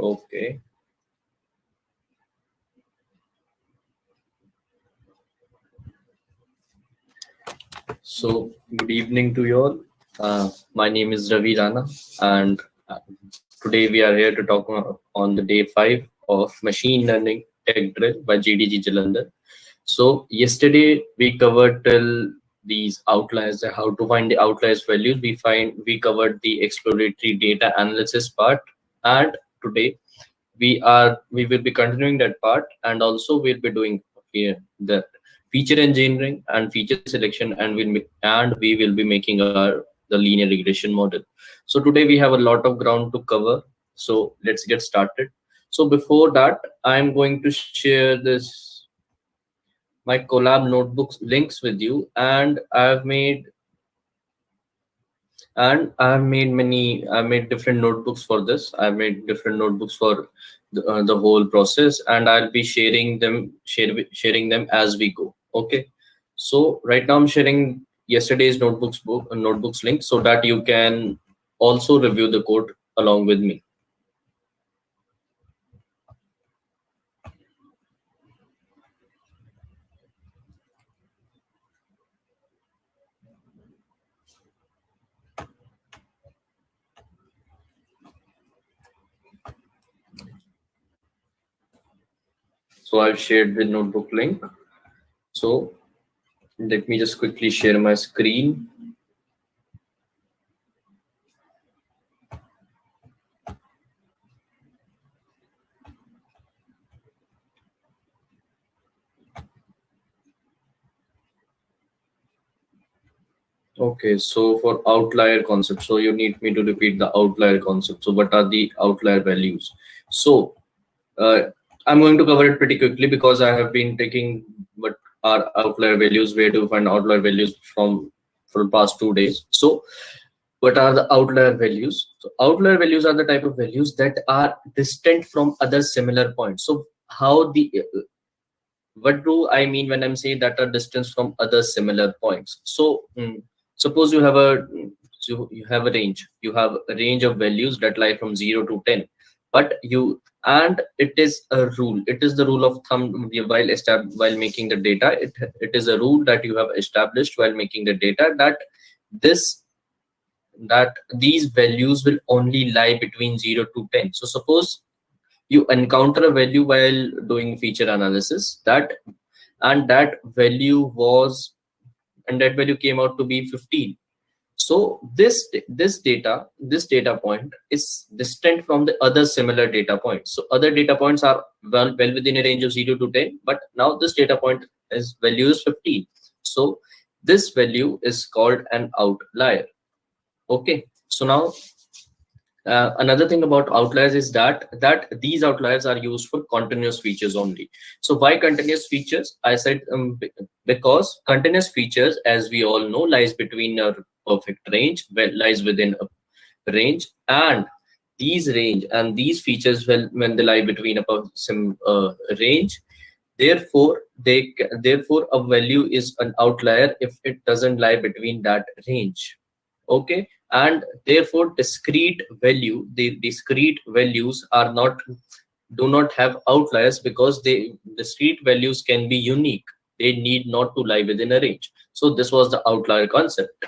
Okay. So, good evening to you all. My name is Ravi Rana, and today we are here to talk on the day 5 of Machine Learning Tech Drill by GDG Jalandhar. So, yesterday we covered till these outliers, how to find the outliers values. We covered the exploratory data analysis part, and today we will be continuing that part, and also we'll be doing the feature engineering and feature selection, and we will be making the linear regression model. So today we have a lot of ground to cover, so let's get started. So before that, I'm going to share this my collab notebooks links with you, and I've made different notebooks for this. I've made different notebooks for the whole process, and I'll be sharing them as we go. Okay, so right now I'm sharing yesterday's notebooks link so that you can also review the code along with me. So I've shared the notebook link. So let me just quickly share my screen. Okay, so for outlier concept, so you need me to repeat the outlier concept. So what are the outlier values? So I'm going to cover it pretty quickly because I have been taking what are outlier values, where to find outlier values for the past 2 days. So what are the outlier values? So outlier values are the type of values that are distant from other similar points. So what do I mean when I'm saying that are distance from other similar points? So suppose you have a range. You have a range of values that lie from 0 to 10, and it is a rule. It is the rule of thumb while making the data. It is a rule that you have established while making the data that these values will only lie between 0 to 10. So suppose you encounter a value while doing feature analysis that value came out to be 15. So this data point is distant from the other similar data points. So other data points are well within a range of 0 to 10, but now this data point value is 15. So this value is called an outlier. Okay, so now another thing about outliers is that these outliers are used for continuous features only. So why continuous features? I said because continuous features, as we all know, lies between a perfect range, lies within a range, and these features, when they lie between a range, therefore a value is an outlier if it doesn't lie between that range. Okay, and therefore discrete values do not have outliers because discrete values can be unique. They need not to lie within a range. So this was the outlier concept,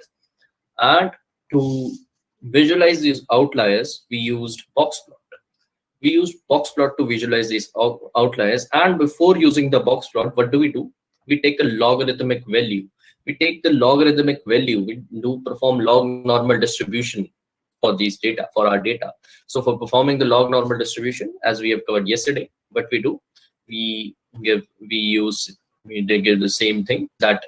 and to visualize these outliers we used box plot. We used box plot to visualize these outliers, and before using the box plot, what do? We take a logarithmic value. We take the logarithmic value. We do perform log normal distribution for our data. So for performing the log normal distribution, as we have covered yesterday, what we do, we give the same thing, that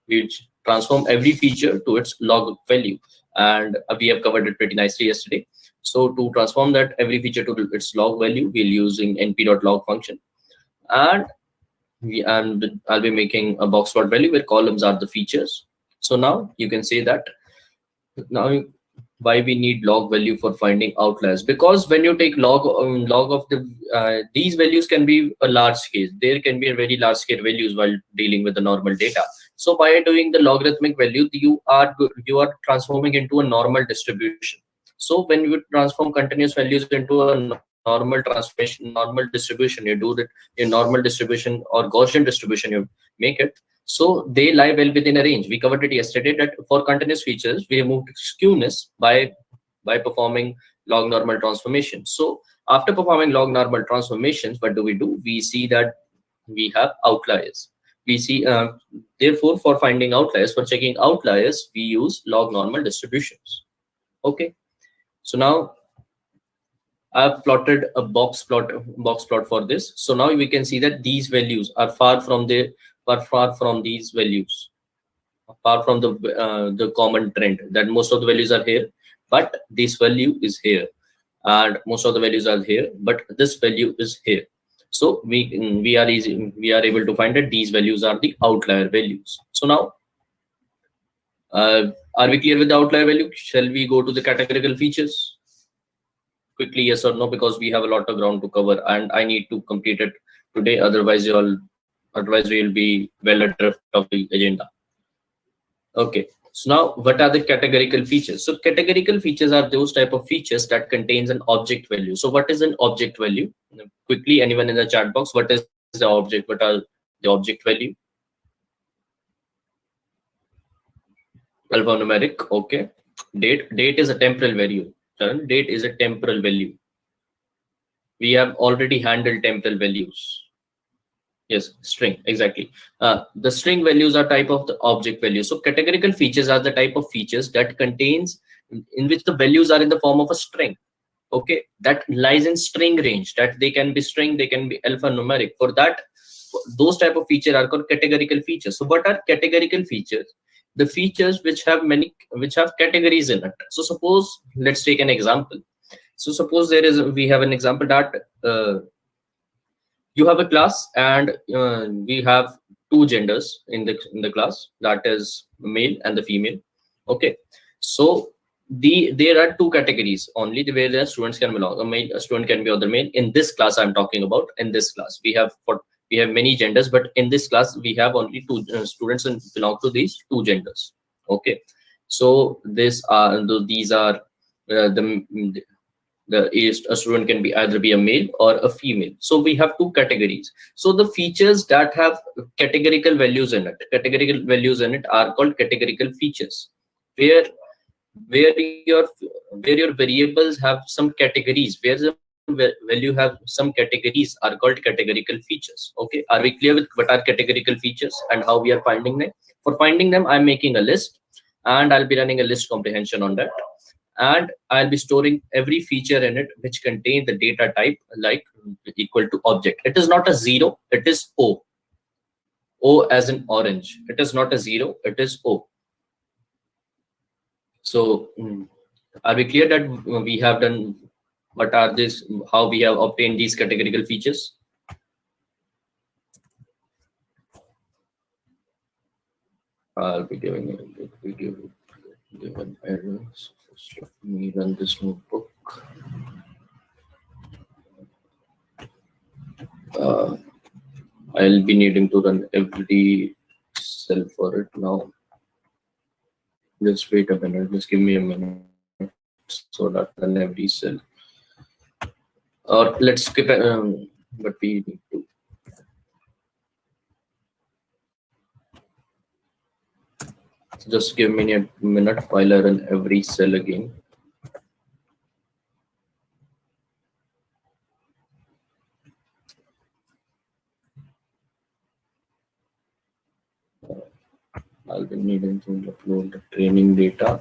we transform every feature to its log value, and we have covered it pretty nicely yesterday. So to transform that every feature to its log value, we'll using np.log function, and I'll be making a box plot value where columns are the features. So now you can say that why we need log value for finding outliers, because when you take log of these values can be a large scale. There can be a very large scale values while dealing with the normal data. So by doing the logarithmic value, you are transforming into a normal distribution. So when you transform continuous values into a normal transformation, normal distribution, you do that in normal distribution or Gaussian distribution, you make it. So they lie well within a range. We covered it yesterday that for continuous features, we removed skewness by performing log normal transformations. So after performing log normal transformations, what do? We see that we have outliers. We see, therefore, for finding outliers, for checking outliers, we use log normal distributions. Okay. So now I've plotted a box plot for this. So now we can see that these values are far from these values, apart from the common trend that most of the values are here, but this value is here, and most of the values are here, but this value is here. So we are able to find that these values are the outlier values. So now, are we clear with the outlier value? Shall we go to the categorical features? Quickly, yes or no, because we have a lot of ground to cover and I need to complete it today. Otherwise we'll be well adrift of the agenda. Okay. So now, what are the categorical features? So categorical features are those type of features that contains an object value. So what is an object value? Quickly, anyone in the chat box, what is the object? What are the object value? Alphanumeric. Okay. Date is a temporal value. Date is a temporal value. We have already handled temporal values. Yes, string, exactly. The string values are type of the object value. So categorical features are the type of features that contains in which the values are in the form of a string. Okay, that lies in string range, that they can be string, they can be alphanumeric. For that, those type of features are called categorical features. So what are categorical features? The features which have categories in it. So suppose, let's take an example. So suppose we have an example that you have a class and we have two genders in the class, that is male and the female. Okay, so there are two categories only where the students can belong. A student can be other male. In this class I'm talking about, in this class we have many genders, but in this class we have only two students and belong to these two genders. Okay, so these are a student can be either be a male or a female. So we have two categories. So the features that have categorical values in it are called categorical features, where your variables have some categories, where the value have some categories are called categorical features. Okay, are we clear with what are categorical features and how we are finding them? For finding them, I'm making a list and I'll be running a list comprehension on that, and I'll be storing every feature in it which contain the data type like equal to object. It is not a zero, it is O. O as in orange. It is not a zero, it is O. So are we clear that we have done what are this, how we have obtained these categorical features? I'll be giving it a video. Given errors. Let me run this notebook. I'll be needing to run every cell for it now. Just wait a minute. Just give me a minute so that I run every cell. Or let's skip it. But we need to. Just give me a minute while I run every cell again. I'll be needing to upload the training data.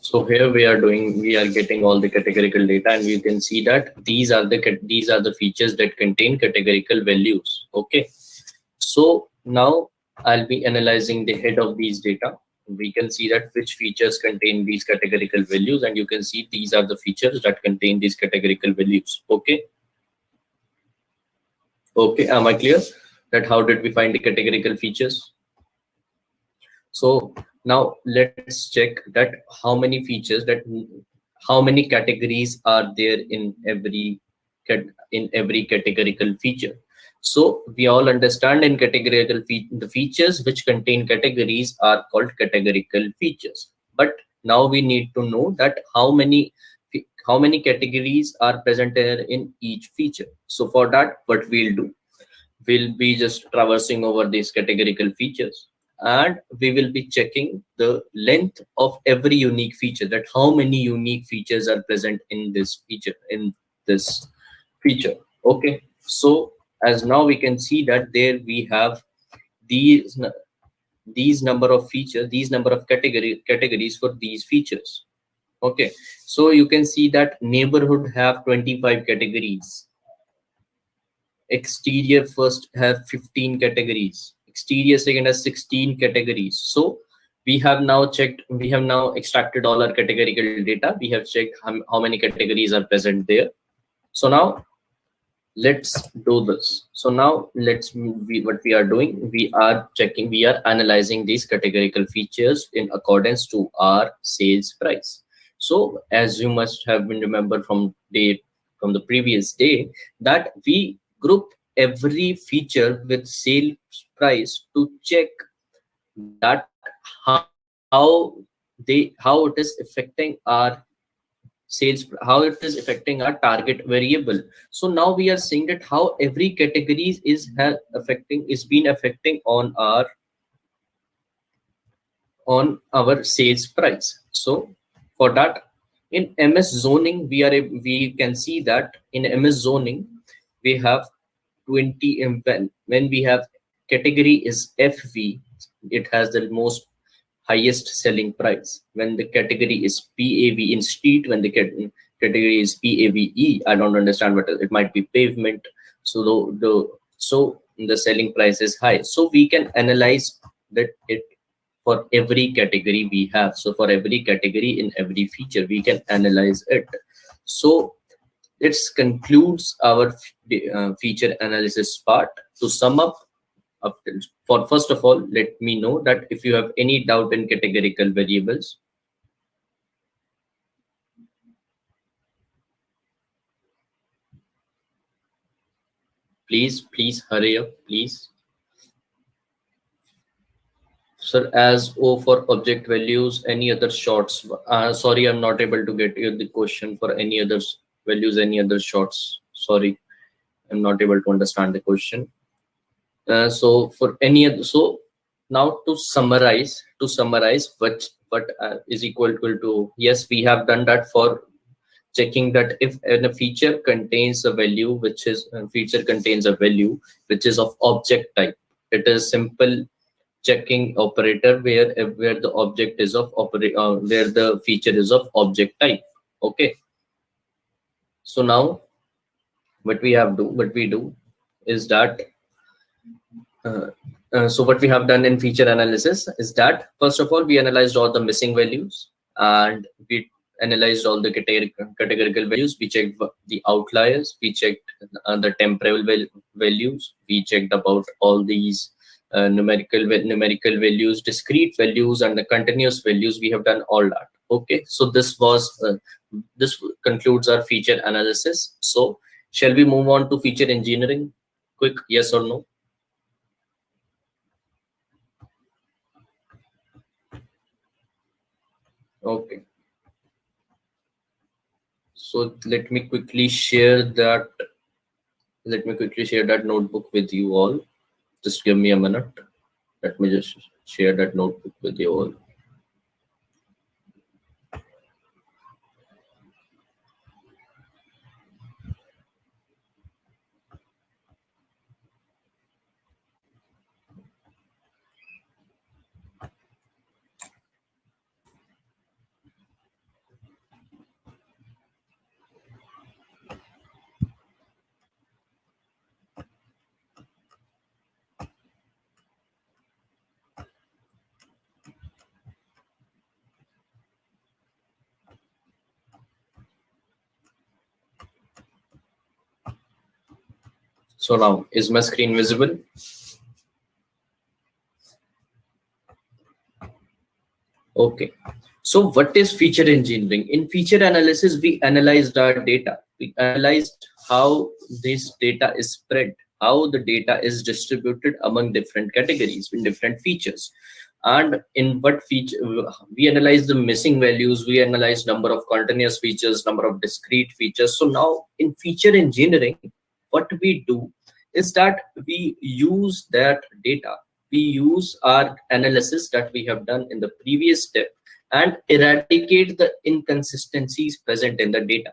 So here we are getting all the categorical data, and we can see that these are the features that contain categorical values. Okay, so now I'll be analyzing the head of these data. We can see that which features contain these categorical values, and you can see these are the features that contain these categorical values. Okay, am I clear that how did we find the categorical features? So now let's check that how many features that how many categories are there in every categorical feature. So we all understand in categorical the features which contain categories are called categorical features. But now we need to know that how many categories are present in each feature. So for that, what we'll be just traversing over these categorical features, and we will be checking the length of every unique feature, that how many unique features are present in this feature. Okay, so as now we can see that there we have these number of features, these number of categories for these features. Okay, so you can see that neighborhood have 25 categories, exterior first have 15 categories, exterior second has 16 categories. So we have now extracted all our categorical data. We have checked how many categories are present there. So now let's do this. So now what we are doing, we are analyzing these categorical features in accordance to our sales price. So as you must have been remembered from the previous day, that we group every feature with sales price to check that how it is affecting our how it is affecting our target variable. So now we are seeing that how every category is been affecting on our sales price. So for that, in MS zoning, we can see that in MS zoning we have 20 when we have category is FV, it has the most highest selling price. When the category is PAV in street, when the category is PAVE, I don't understand what it might be, pavement. So the selling price is high. So we can analyze that it for every category we have. So for every category in every feature, we can analyze it. So it concludes our feature analysis part. To sum up, for first of all, let me know that if you have any doubt in categorical variables, please hurry up, please. Sir, as O for object values, any other shorts? Sorry, I'm not able to get you the question for any other values, any other shorts. Sorry, I'm not able to understand the question. So for any other, so now to summarize what is equal to, yes, we have done that for checking that if a feature contains a value which is of object type, it is simple checking operator where the object is of where the feature is of object type. Okay, so now what we do is that so what we have done in feature analysis is that first of all we analyzed all the missing values, and we analyzed all the categorical values. We checked the outliers, we checked the temporal values, we checked about all these numerical values, discrete values, and the continuous values. We have done all that. Okay, so this concludes our feature analysis. So shall we move on to feature engineering? Quick yes or no? Okay, so let me quickly share that Let me quickly share that notebook with you all. Just give me a minute. Let me just share that notebook with you all. So now, is my screen visible? Okay. So what is feature engineering? In feature analysis, we analyzed our data. We analyzed how this data is spread, how the data is distributed among different categories in different features. And in what feature, we analyze the missing values, we analyze number of continuous features, number of discrete features. So now in feature engineering, what we do is that we use that data, we use our analysis that we have done in the previous step and eradicate the inconsistencies present in the data.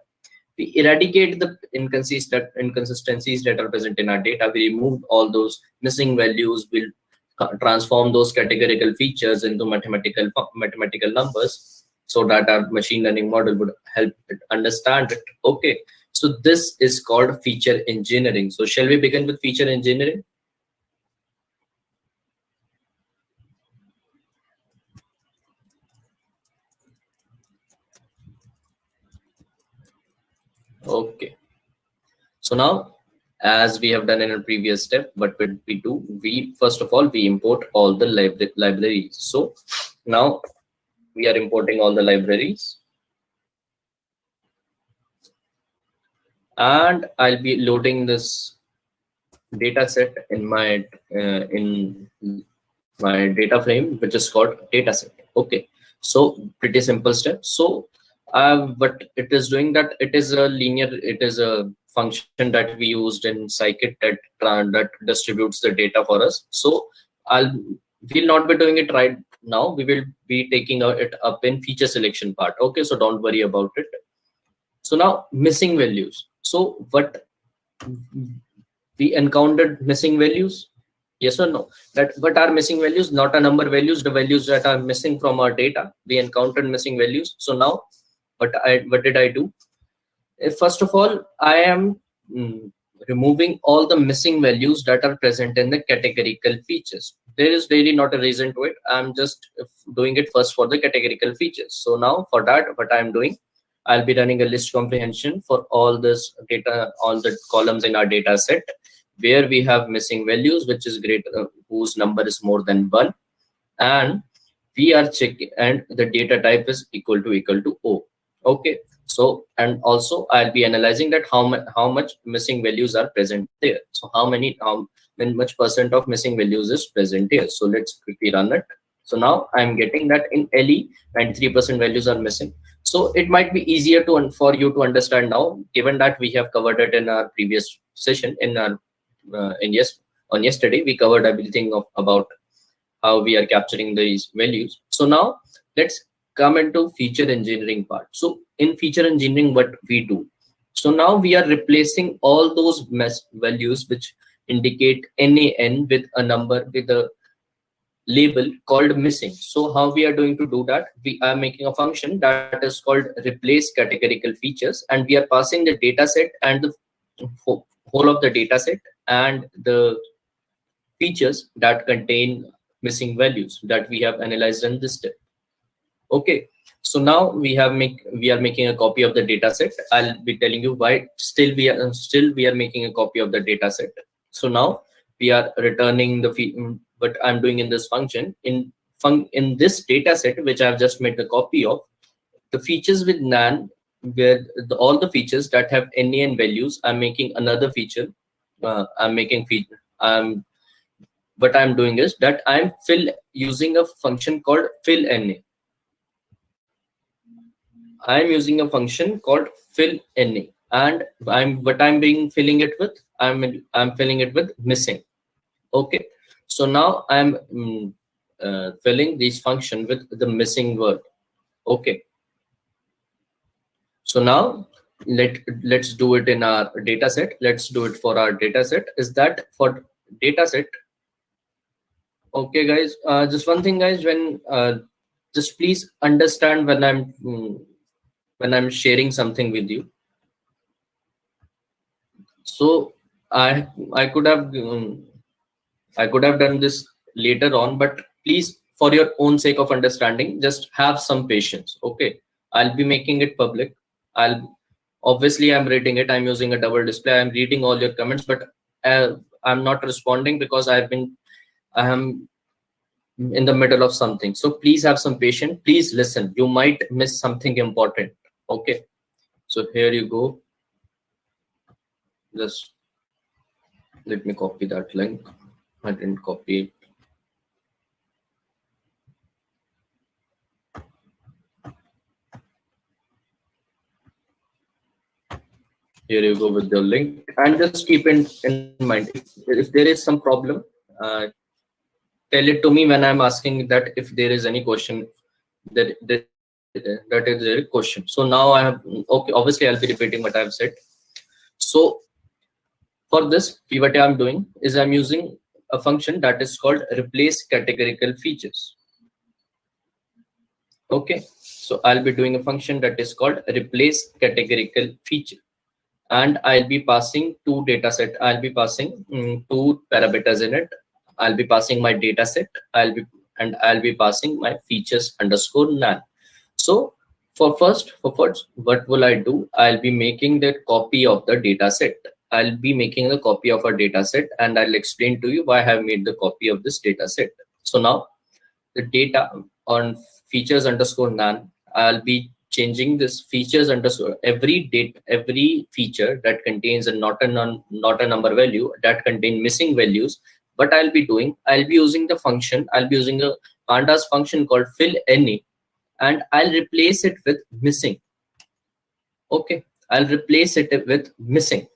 We eradicate the inconsistencies that are present in our data. We remove all those missing values. We'll transform those categorical features into mathematical numbers so that our machine learning model would help it understand it. Okay, so this is called feature engineering. So shall we begin with feature engineering? Okay, so now, as we have done in a previous step, what would we do? We first of all we import all the libraries. So now we are importing all the libraries, and I'll be loading this data set in my data frame, which is called data set. Okay, so pretty simple step. So what it is doing, that it is a linear, it is a function that we used in scikit that distributes the data for us. So we'll not be doing it right now. We will be taking it up in feature selection part. Okay, so don't worry about it. So now missing values. So what we encountered missing values, yes or no? That what are missing values? Not a number values, the values that are missing from our data. We encountered missing values. So now what did I do? First of all, I am removing all the missing values that are present in the categorical features. There is really not a reason to it. I'm just doing it first for the categorical features. So now for that, what I'm doing, I'll be running a list comprehension for all this data, all the columns in our data set where we have missing values, which is greater, whose number is more than 1, and we are checking, and the data type is equal to O. Okay, so and also I'll be analyzing that how much missing values are present there. So how much percent of missing values is present here. So let's quickly run it. So now I'm getting that in LE 93% values are missing. So it might be easier for you to understand now, given that we have covered it in our previous session. On yesterday we covered everything about how we are capturing these values. So now let's come into feature engineering part. So in feature engineering, what we do, so now we are replacing all those values which indicate NaN with a number, with a label called missing. So how we are going to do that? We are making a function that is called replace categorical features, and we are passing the data set and the whole of the data set and the features that contain missing values that we have analyzed in this step. Okay, so now we are making a copy of the data set. I'll be telling you why still we are making a copy of the data set. So now we are returning what I'm doing in this function in this data set, which I've just made the copy of, the features with NaN, where all the features that have NaN values. I'm making another feature. What I'm doing is that I'm using a function called fill NA. I'm using a function called fill NA. and I'm being filling it with, I'm filling it with missing. Okay, so now I'm filling this function with the missing word. Okay, so now let's do it in our data set. Let's do it for our data set. Is that for data set? Okay, guys, just one thing, guys, when just please understand when I'm sharing something with you. So I could have I could have done this later on, but please, for your own sake of understanding, just have some patience. Okay, I'll be making it public. I'll obviously I'm reading it. I'm using a double display. I'm reading all your comments, but I'm not responding because I am in the middle of something. So please have some patience. Please listen. You might miss something important. Okay, so here you go. Just let me copy that link. I didn't copy it. Here you go with the link, and just keep in mind, if there is some problem, uh, tell it to me when I'm asking that if there is any question, that is a question. So now I have, okay, obviously I'll be repeating what I've said. So for this, what I'm doing is I'm using a function that is called replace categorical features. Okay, so I'll be doing a function that is called replace categorical feature, and I'll be passing two data set. I'll be passing two parameters in it. I'll be passing my data set. I'll be passing my features underscore nan. So for first, what will I do? I'll be making the copy of the data set. I'll be making a copy of a data set, and I'll explain to you why I have made the copy of this data set. So now the data on features underscore nan, I'll be changing this features underscore every feature that contains a not a number value, that contain missing values. What I'll be doing, I'll be using the function, I'll be using a pandas function called fill any, and I'll replace it with missing. Okay, I'll replace it with missing.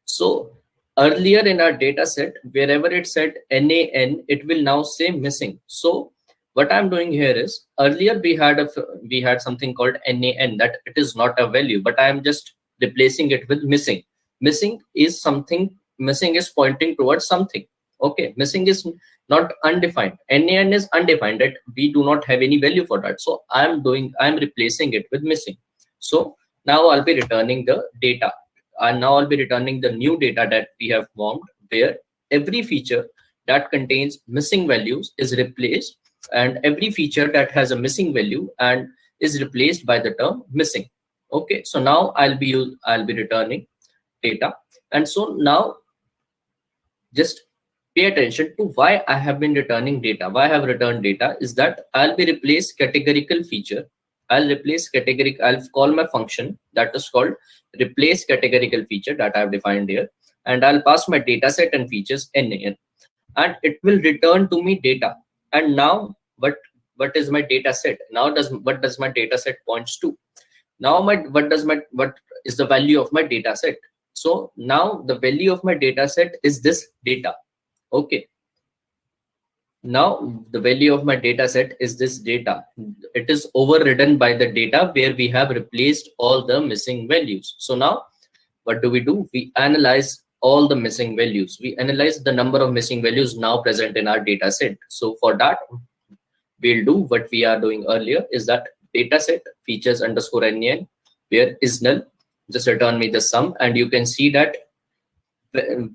So earlier in our data set, wherever it said NaN, it will now say missing. So what I'm doing here is, earlier we had something called NaN, that it is not a value, but I am just replacing it with missing. Missing is something, missing is pointing towards something. Okay, missing is not undefined. NaN is undefined, that we do not have any value for that. So I'm replacing it with missing. So now I'll be returning the data, and now I'll be returning the new data that we have formed, where every feature that contains missing values is replaced, and every feature that has a missing value and is replaced by the term missing. Okay, so now I'll be returning data. And so now just pay attention to why I have been returning data. Why I have returned data is that I'll be replace categorical feature. I'll call my function that is called replace categorical feature that I have defined here, and I'll pass my data set and features NaN, and it will return to me data. And now what is my data set? Now what does my data set points to? Now what is the value of my data set? So now the value of my data set is this data. Okay, now the value of my data set is this data. It is overridden by the data where we have replaced all the missing values. So now what do? We analyze all the missing values. We analyze the number of missing values now present in our data set. So for that, we'll do what we are doing earlier, is that data set features underscore NaN, where is null, just return me the sum. And you can see that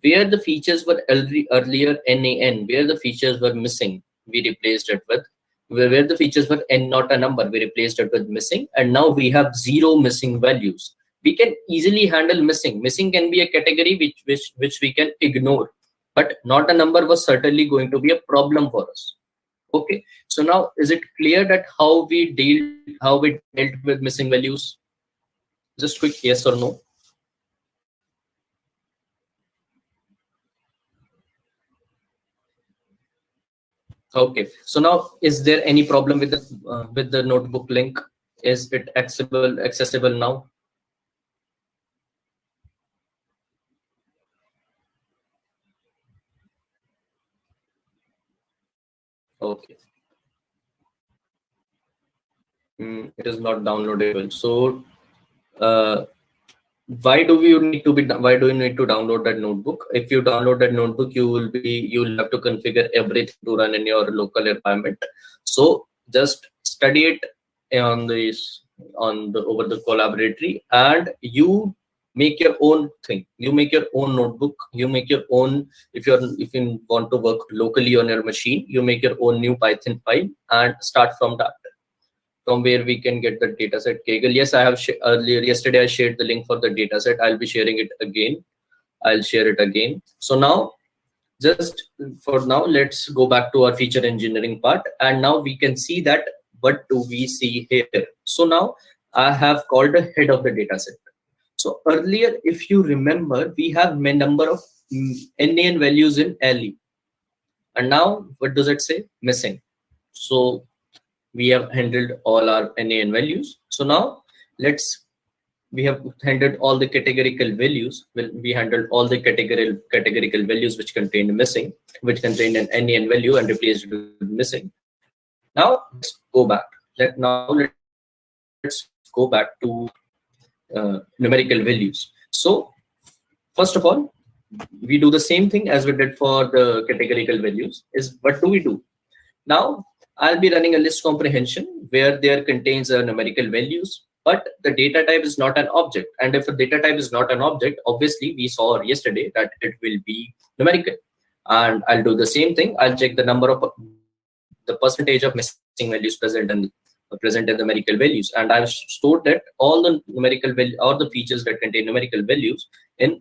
where the features were earlier NaN, where the features were missing, we replaced it with, where the features were n not a number, we replaced it with missing. And now we have 0 missing values. We can easily handle missing. Missing can be a category which we can ignore, but not a number was certainly going to be a problem for us. Okay, so now is it clear that how we dealt with missing values? Just quick yes or no. Okay, so now is there any problem with the notebook link? Is it accessible now? Okay. It is not downloadable. So why do you need to download that notebook? If you download that notebook, you'll have to configure everything to run in your local environment. So just study it on this over the collaboratory, and you make your own thing. You make your own notebook. You make your own. If you want to work locally on your machine, you make your own new Python file and start from that, from where we can get the dataset Kaggle. Yes, I have earlier yesterday I shared the link for the dataset. I'll be sharing it again. I'll share it again. So now, just for now, let's go back to our feature engineering part. And now we can see that what do we see here. So now I have called the head of the dataset. So earlier, if you remember, we have a number of NaN values in LE. And now what does it say? Missing. So we have handled all our NaN values. So now we have handled all the categorical values. Well, we handled all the categorical values which contained missing, which contained an NaN value and replaced it with missing. Now let's go back. Let's go back to numerical values. So first of all, we do the same thing as we did for the categorical values. Is what do we do? Now I'll be running a list comprehension where there contains numerical values, but the data type is not an object. And if a data type is not an object, obviously we saw yesterday that it will be numerical. And I'll do the same thing. I'll check the percentage of missing values present in the numerical values. And I've stored that all the numerical value, all the features that contain numerical values in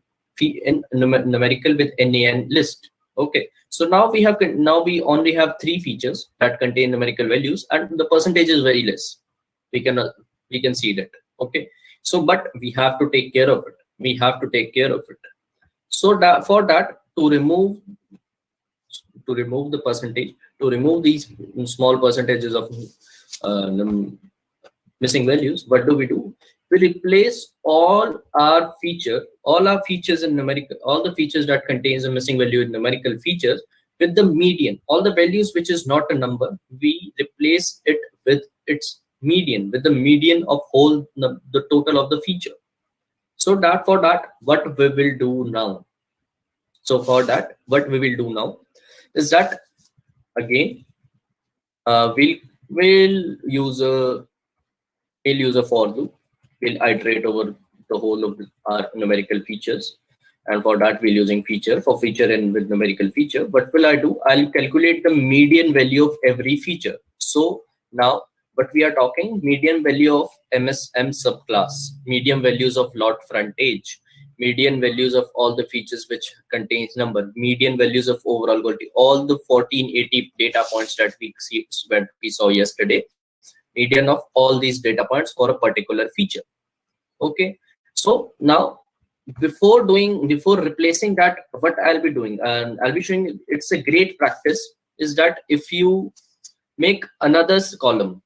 numerical with NaN list. Okay, so now we only have 3 features that contain numerical values, and the percentage is very less. We can see that. Okay, so but we have to take care of it. So that for that, to remove the percentage, to remove these small percentages of missing values, what do? We replace all our features in numerical, all the features that contains a missing value in numerical features with the median. All the values which is not a number, we replace it with its median, with the median of the total of the feature. So that for that, what we will do now? So for that, what we will do now is that again, we'll use a for loop. We'll iterate over the whole of our numerical features, and for that we're using feature and with numerical feature. What will I do? I'll calculate the median value of every feature. So now what we are talking, median value of MSM subclass, median values of lot frontage, median values of all the features which contains number, median values of overall quality, all the 1480 data points that we saw yesterday, median of all these data points for a particular feature. Okay, so now before replacing that, what I'll be doing, and I'll be showing, it's a great practice, is that if you make another column,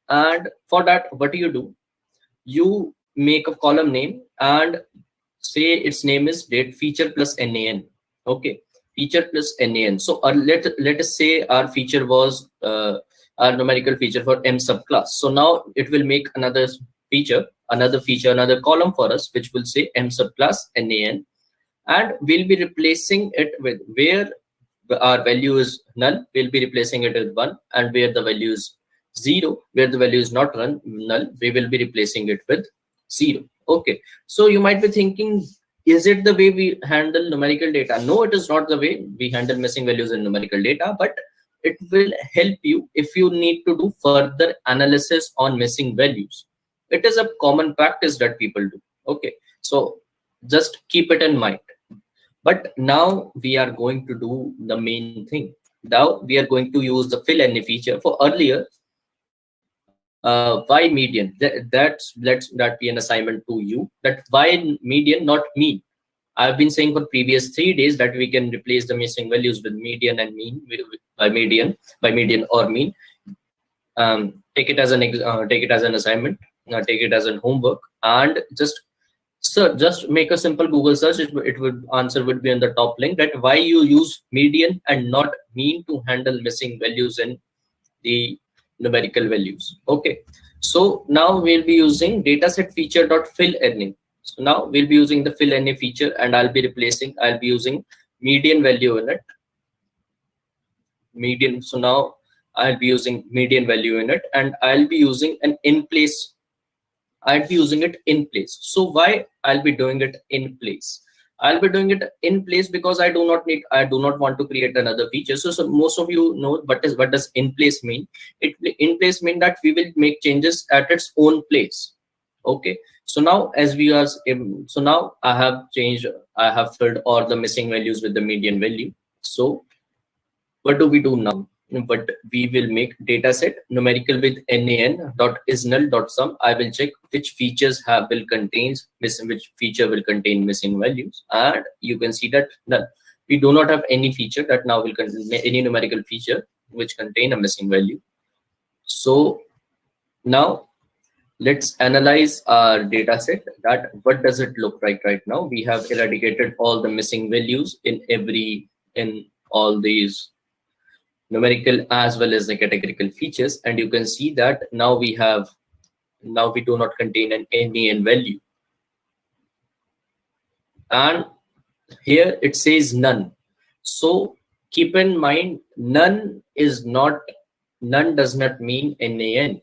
and for that, what do? You make a column name and say its name is date feature plus NaN. Okay, feature plus NaN. So let us say our feature was our numerical feature for M subclass. So now it will make another column for us, which will say M subclass NaN, and we'll be replacing it with, where our value is null, we'll be replacing it with 1, and where the value is 0, where the value is not null, we will be replacing it with 0. Okay, so you might be thinking, is it the way we handle numerical data? No, it is not the way we handle missing values in numerical data, but it will help you if you need to do further analysis on missing values. It is a common practice that people do. Okay, so just keep it in mind. But now we are going to do the main thing. Now we are going to use the fill any feature. For earlier, why median? Let that be an assignment to you. That why median, not mean. I've been saying for previous 3 days that we can replace the missing values with median and mean, by median or mean. Take it as an assignment, take it as an homework, and just So just make a simple Google search. It would answer would be on the top link, that why you use median and not mean to handle missing values in the numerical values. Okay. So now we'll be using dataset feature dot fill any. So now we'll be using the fill any feature, and I'll be using median value in it. Median. So now I'll be using median value in it, and I'll be using an in place. I'll be using it in place. So why I'll be doing it in place? I'll be doing it in place because I do not want to create another feature. So most of you know what does in place mean. In place mean that we will make changes at its own place. Okay. So now as we are, so now I have filled all the missing values with the median value. So what do we do now? But we will make dataset numerical with nan dot is null dot sum. I will check which features will contain missing, which feature will contain missing values, and you can see that none. We do not have any feature that now will contain any numerical feature which contain a missing value. So now let's analyze our dataset. That what does it look like right now? We have eradicated all the missing values in all these numerical as well as the categorical features, and you can see that now we do not contain an nan value, and here it says none. So keep in mind, none does not mean nan.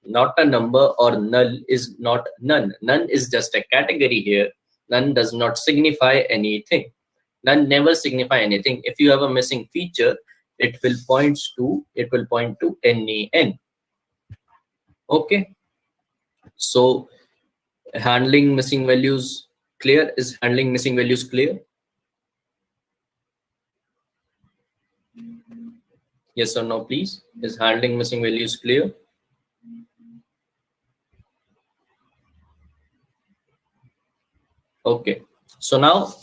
Not a number or null is not none. None is just a category here. None does not signify anything. None never signify anything. If you have a missing feature, it will point to nan. Okay. So handling missing values clear? Is handling missing values clear? Yes or no, please? Is handling missing values clear? Okay. So now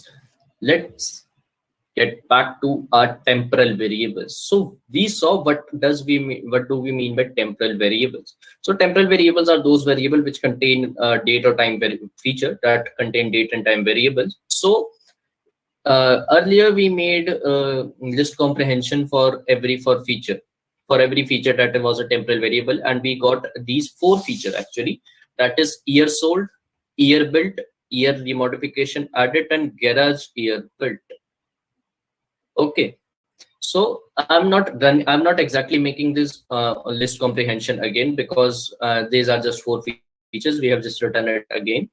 let's get back to our temporal variables. So we saw what do we mean by temporal variables. So temporal variables are those variables which contain date or time feature that contain date and time variables. So earlier we made list comprehension for every feature that was a temporal variable, and we got these 4 features actually, that is year sold, year built, year remodification added, and garage year built. Okay. So I'm not exactly making this list comprehension again, because these are just 4 features. We have just written it again.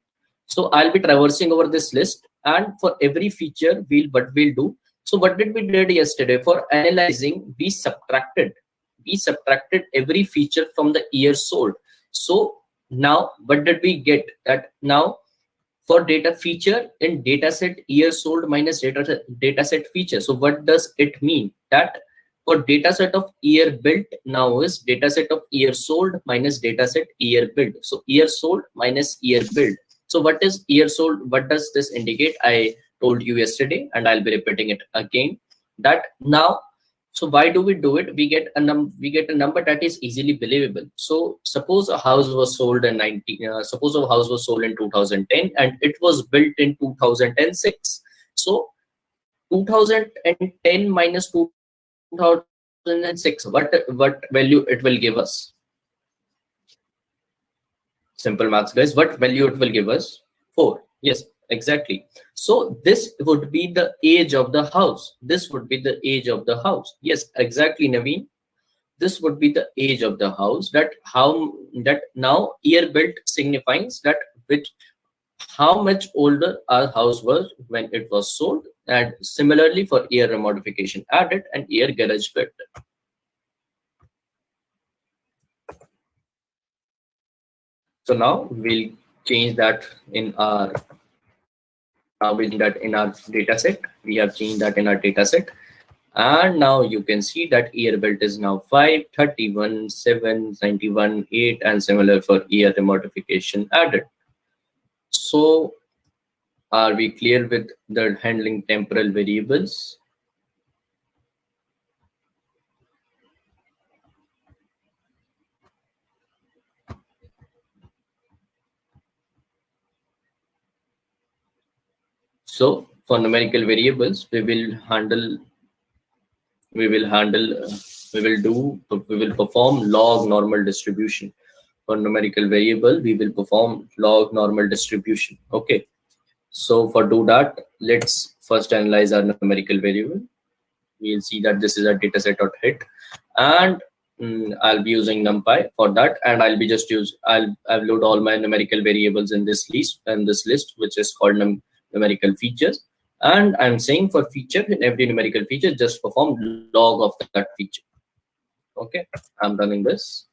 So I'll be traversing over this list, and for every feature what we'll do. So what did we did yesterday for analyzing? We subtracted every feature from the year sold. So now what did we get? That now for data feature in dataset year sold minus dataset feature. So what does it mean? That for dataset of year built now is dataset of year sold minus dataset year built. So year sold minus year built. So what is year sold? What does this indicate? I told you yesterday, and I'll be repeating it again. That now, so why do we do it? We get a number that is easily believable. So suppose a house was sold in 2010 and it was built in 2006. So 2010 minus 2006, what value it will give us? Simple maths, guys. What value it will give us? 4. Yes, exactly. So this would be the age of the house. This would be the age of the house. Yes, exactly, Naveen. This would be the age of the house. That now year built signifies that how much older our house was when it was sold, and similarly for year remodification added and year garage built. So now we'll change that in our data set. We have changed that in our data set, and now you can see that year built is now 5, 31, 7, 91, 8, and similar for year remodification added. So are we clear with the handling temporal variables? So for numerical variables, we will we will handle we will perform log normal distribution. For numerical variable, we will perform log normal distribution. Okay, so for do that, let's first analyze our numerical variable. We'll see that this is a dataset.hit, and I'll be using numpy for that, and I'll load all my numerical variables in this list, which is called numerical features. And I'm saying for feature, in every numerical feature, just perform log of that feature. Okay, I'm running this.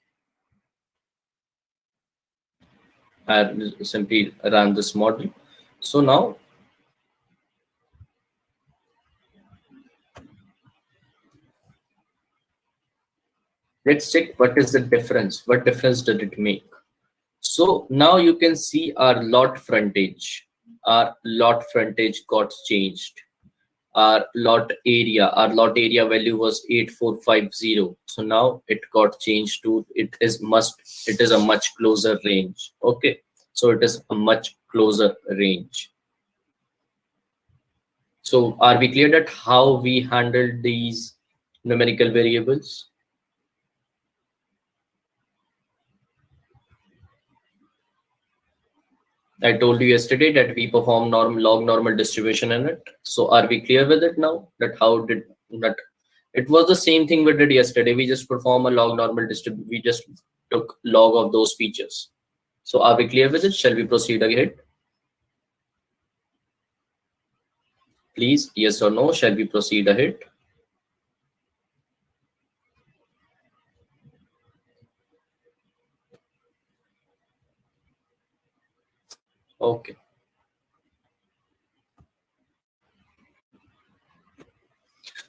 I simply run this model. So now let's check what is the difference. What difference did it make? So now you can see our lot frontage. Our lot frontage got changed. Our lot area value was 8450. So now it got changed to it is a much closer range. Okay, so it is a much closer range. So are we clear that how we handled these numerical variables? I told you yesterday that we perform log normal distribution in it. So are we clear with it now? That how did that? It was the same thing we did yesterday. We just perform a log normal distribution. We just took log of those features. So are we clear with it? Shall we proceed ahead? Please, yes or no? Shall we proceed ahead? Okay.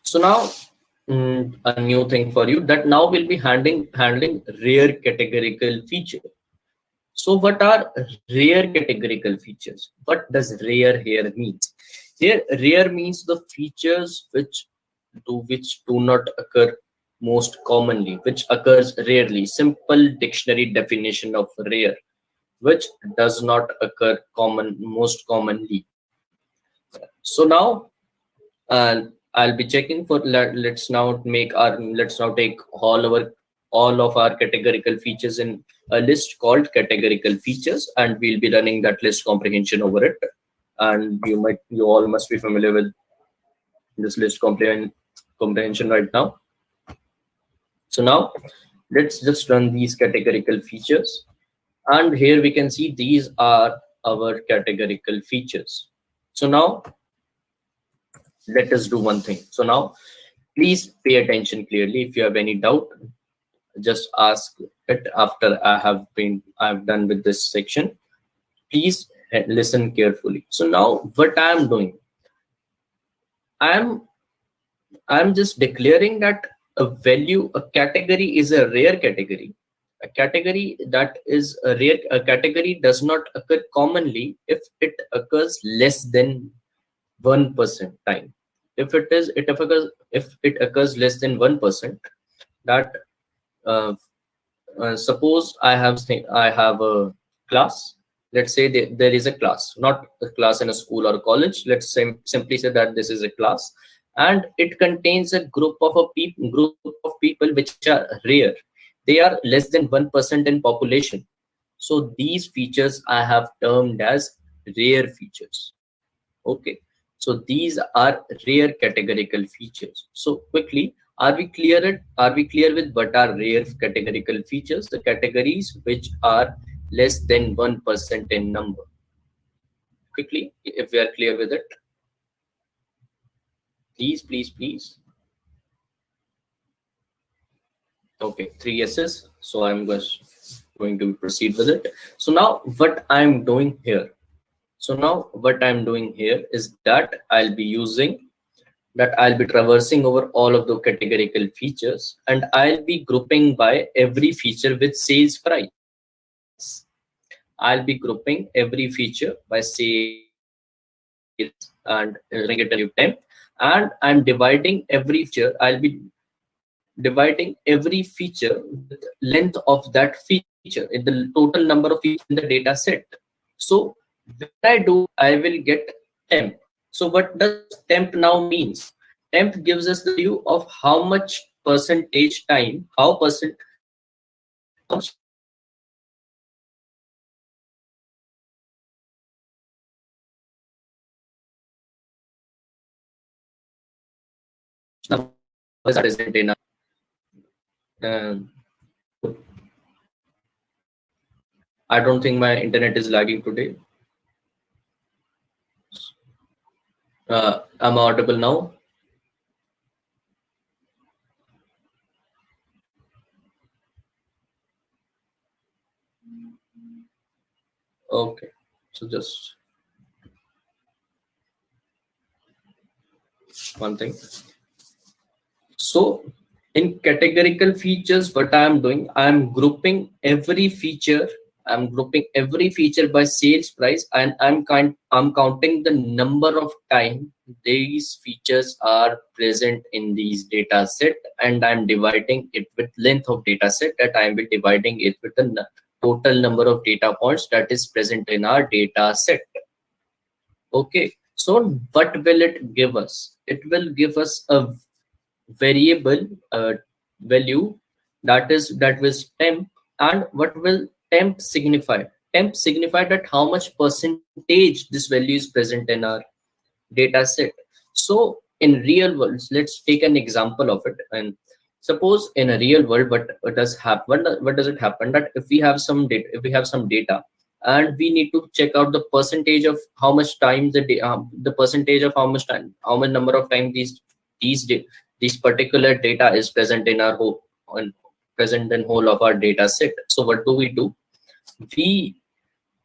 So now a new thing for you, that now we'll be handling rare categorical feature. So what are rare categorical features? What does rare here means? Here rare means the features which do not occur most commonly, which occurs rarely. Simple dictionary definition of rare, which does not occur most commonly. So now I'll be checking for let's now take all of our categorical features in a list called categorical features, and we'll be running that list comprehension over it. And you all must be familiar with this list comprehension right now. So now let's just run these categorical features, and here we can see these are our categorical features. So now let us do one thing. So now please pay attention clearly. If you have any doubt, just ask it after I've done with this section. Please listen carefully. So now what I am doing, I'm just declaring that a category is a rare category. A category that is a category does not occur commonly if it occurs less than 1% time. If it occurs less than 1%, that suppose I have a class. Let's say there is a class, not a class in a school or a college. Let's simply say that this is a class, and it contains a group of people which are rare. They are less than 1% in population. So these features I have termed as rare features. Okay, so these are rare categorical features. So quickly, are we clear with what are rare categorical features? The categories which are less than 1% in number. Quickly, if we are clear with it, please. Okay, 3 yeses. So I'm just going to proceed with it. So now what I'm doing here. Is that I'll be traversing over all of the categorical features, and I'll be grouping by every feature with sales price. I'll be grouping every feature by sales and giving it a value temp, and I'm dividing every feature. I'll be dividing every feature with length of that feature in the total number of features in the data set. So when I do, I will get temp. So what does temp now means? Temp gives us the view of how much percentage time, how much numbers are present in our. Um, I don't think my internet is lagging today. I'm audible now. Okay, so just one thing. So in categorical features, what I am doing, I am grouping every feature. I'm grouping every feature by sales price, and I'm counting the number of time these features are present in these data set, and I'm dividing it with length of data set, that I will dividing it with the total number of data points that is present in our data set. Okay, so what will it give us? It will give us a variable value, that was temp. And what will temp signify? Temp signify that how much percentage this value is present in our data set. So in real world, let's take an example of it. And suppose in a real world, what does happen, what does it happen, that if we have some data, and we need to check out the percentage of how much time the percentage of how much time, how much number of time these these particular data is present in our whole, present in whole of our data set. So what do? We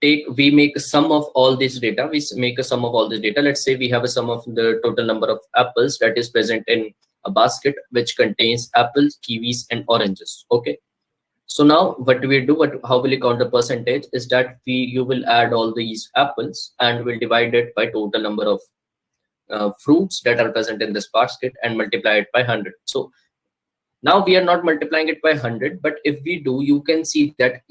we make a sum of all this data. Make a sum of all this data. Let's say we have a sum of the total number of apples that is present in a basket which contains apples, kiwis, and oranges. Okay, so now what do we do? How will you count the percentage? Is that you will add all these apples and will divide it by total number of fruits that are present in this basket and multiply it by 100. So now we are not multiplying it by 100, but if we do, you can see that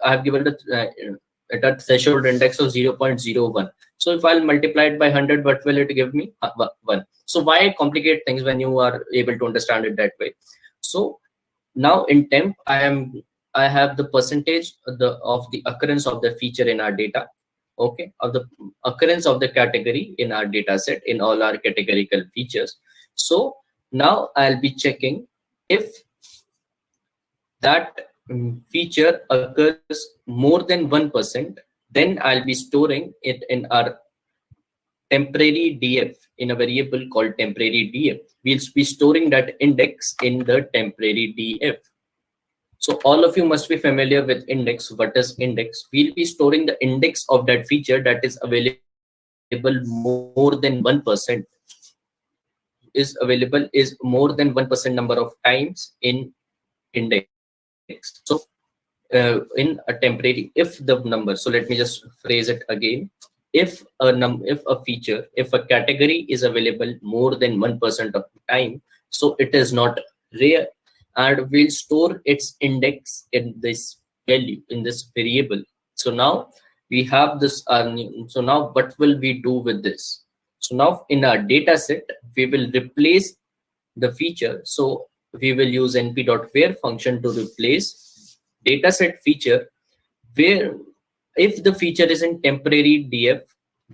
I have given the threshold index of 0.01. So if I'll multiply it by 100, what will it give me? 1. So why complicate things when you are able to understand it that way? So now in temp, I have the percentage of the occurrence of the feature in our data. Okay, of the occurrence of the category in our data set in all our categorical features. So now I'll be checking if that feature occurs more than 1%, then I'll be storing it in our temporary df, in a variable called temporary df. We'll be storing that index in the temporary df. So all of you must be familiar with index. What is index? We'll be storing the index of that feature that is available more than 1%, is more than 1% number of times in index. So in a temporary, if the number, so let me just phrase it again. If a category is available more than 1% of the time, so it is not rare, and we'll store its index in this value, in this variable. So now we have this. So now what will we do with this? So now in our data set, we will replace the feature. So we will use np.where function to replace dataset feature, where if the feature is in temporary df,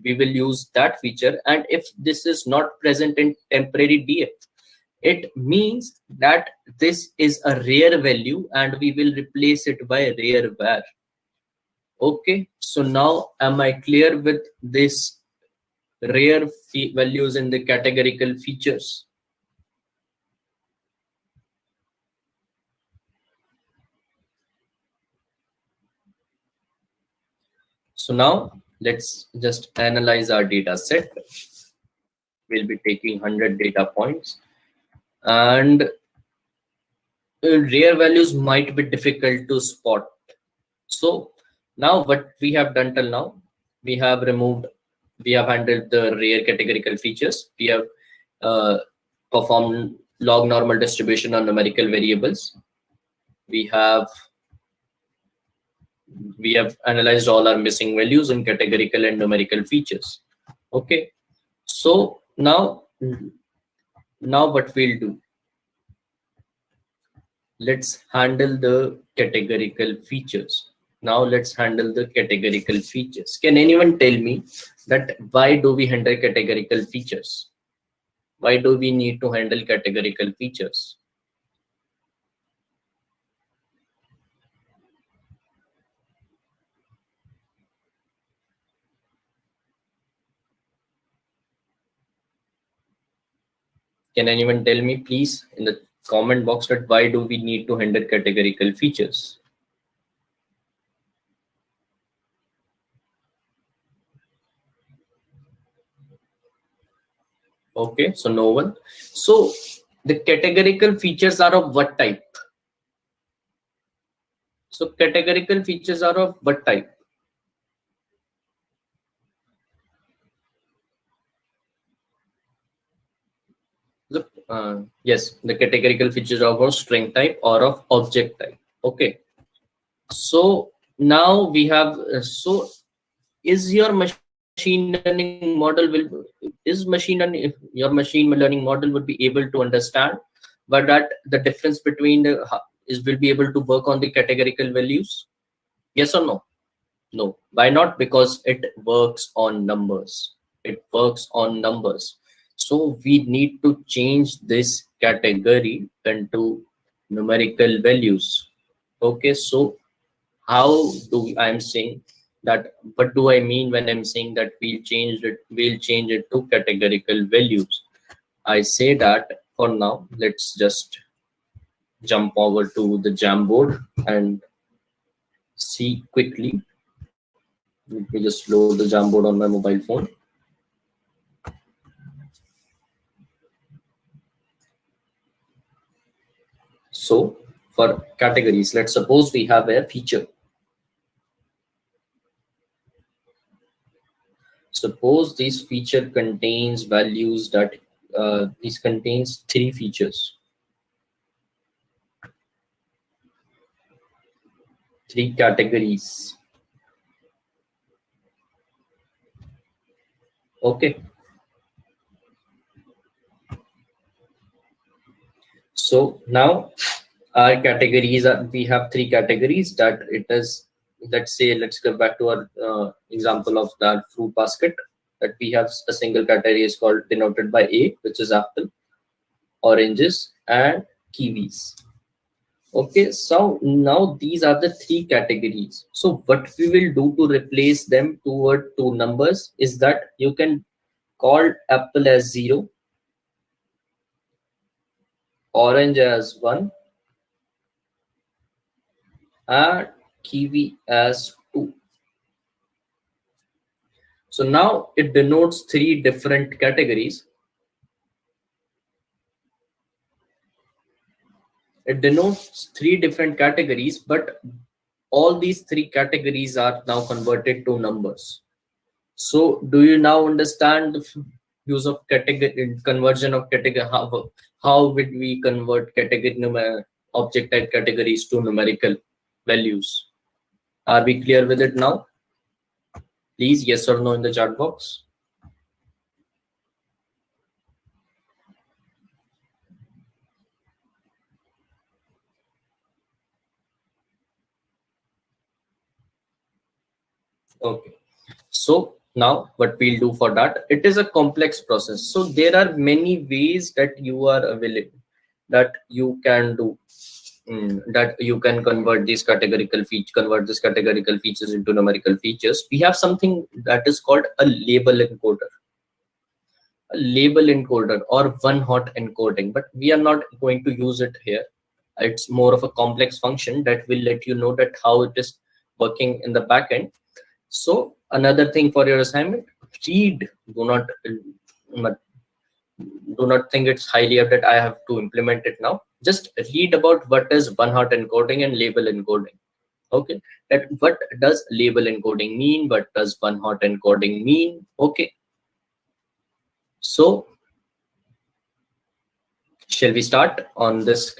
we will use that feature, and if this is not present in temporary df, it means that this is a rare value and we will replace it by rare var. Okay, so now am I clear with this rare values in the categorical features? So now let's just analyze our data set. We'll be taking 100 data points, and rare values might be difficult to spot. So now what we have done till now, we have handled the rare categorical features. We have performed log normal distribution on numerical variables. We have analyzed all our missing values in categorical and numerical features. Okay, So now what we'll do, let's handle the categorical features. Now let's handle the categorical features. Can anyone tell me that why do we handle categorical features? Why do we need to handle categorical features? Can anyone tell me please in the comment box that why do we need to handle categorical features? Okay, so no one. So the categorical features are of what type? So categorical features are of what type? Yes, the categorical features are of string type or of object type. Okay, so now we have so is your machine learning model your machine learning model would be able to understand but that the difference between is will be able to work on the categorical values? Yes or no? No. Why not? Because it works on numbers. It works on numbers. So we need to change this category into numerical values. Okay, so how do I'm saying that, what do I mean when I'm saying that we'll change it to categorical values? I say that for now, let's just jump over to the Jamboard and see quickly. Let me just load the Jamboard on my mobile phone. So for categories, let's suppose we have a feature. Suppose this feature contains values that this contains 3 features, 3 categories. Okay. So now our categories are, we have 3 categories that it is, let's say, let's go back to our example of that fruit basket, that we have a single category is called denoted by A, which is apple, oranges and kiwis. Okay, so now these are the 3 categories. So what we will do to replace them toward 2 numbers is that you can call apple as 0, orange as 1 and kiwi as 2. So now it denotes 3 different categories. It denotes 3 different categories, but all these 3 categories are now converted to numbers. So do you now understand the use of category, conversion of category? How would we convert category object type categories to numerical values? Are we clear with it now? Please yes or no in the chat box. Okay, so now what we'll do for that, it is a complex process. So there are many ways that you are available, that you can do, that you can convert these categorical features into numerical features. We have something that is called a label encoder. A label encoder or one hot encoding, but we are not going to use it here. It's more of a complex function that will let you know that how it is working in the back end. So another thing for your assignment, read. Do not think it's highly up that I have to implement it now. Just read about what is one hot encoding and label encoding. Okay, that what does label encoding mean, what does one hot encoding mean? Okay, so shall we start on this?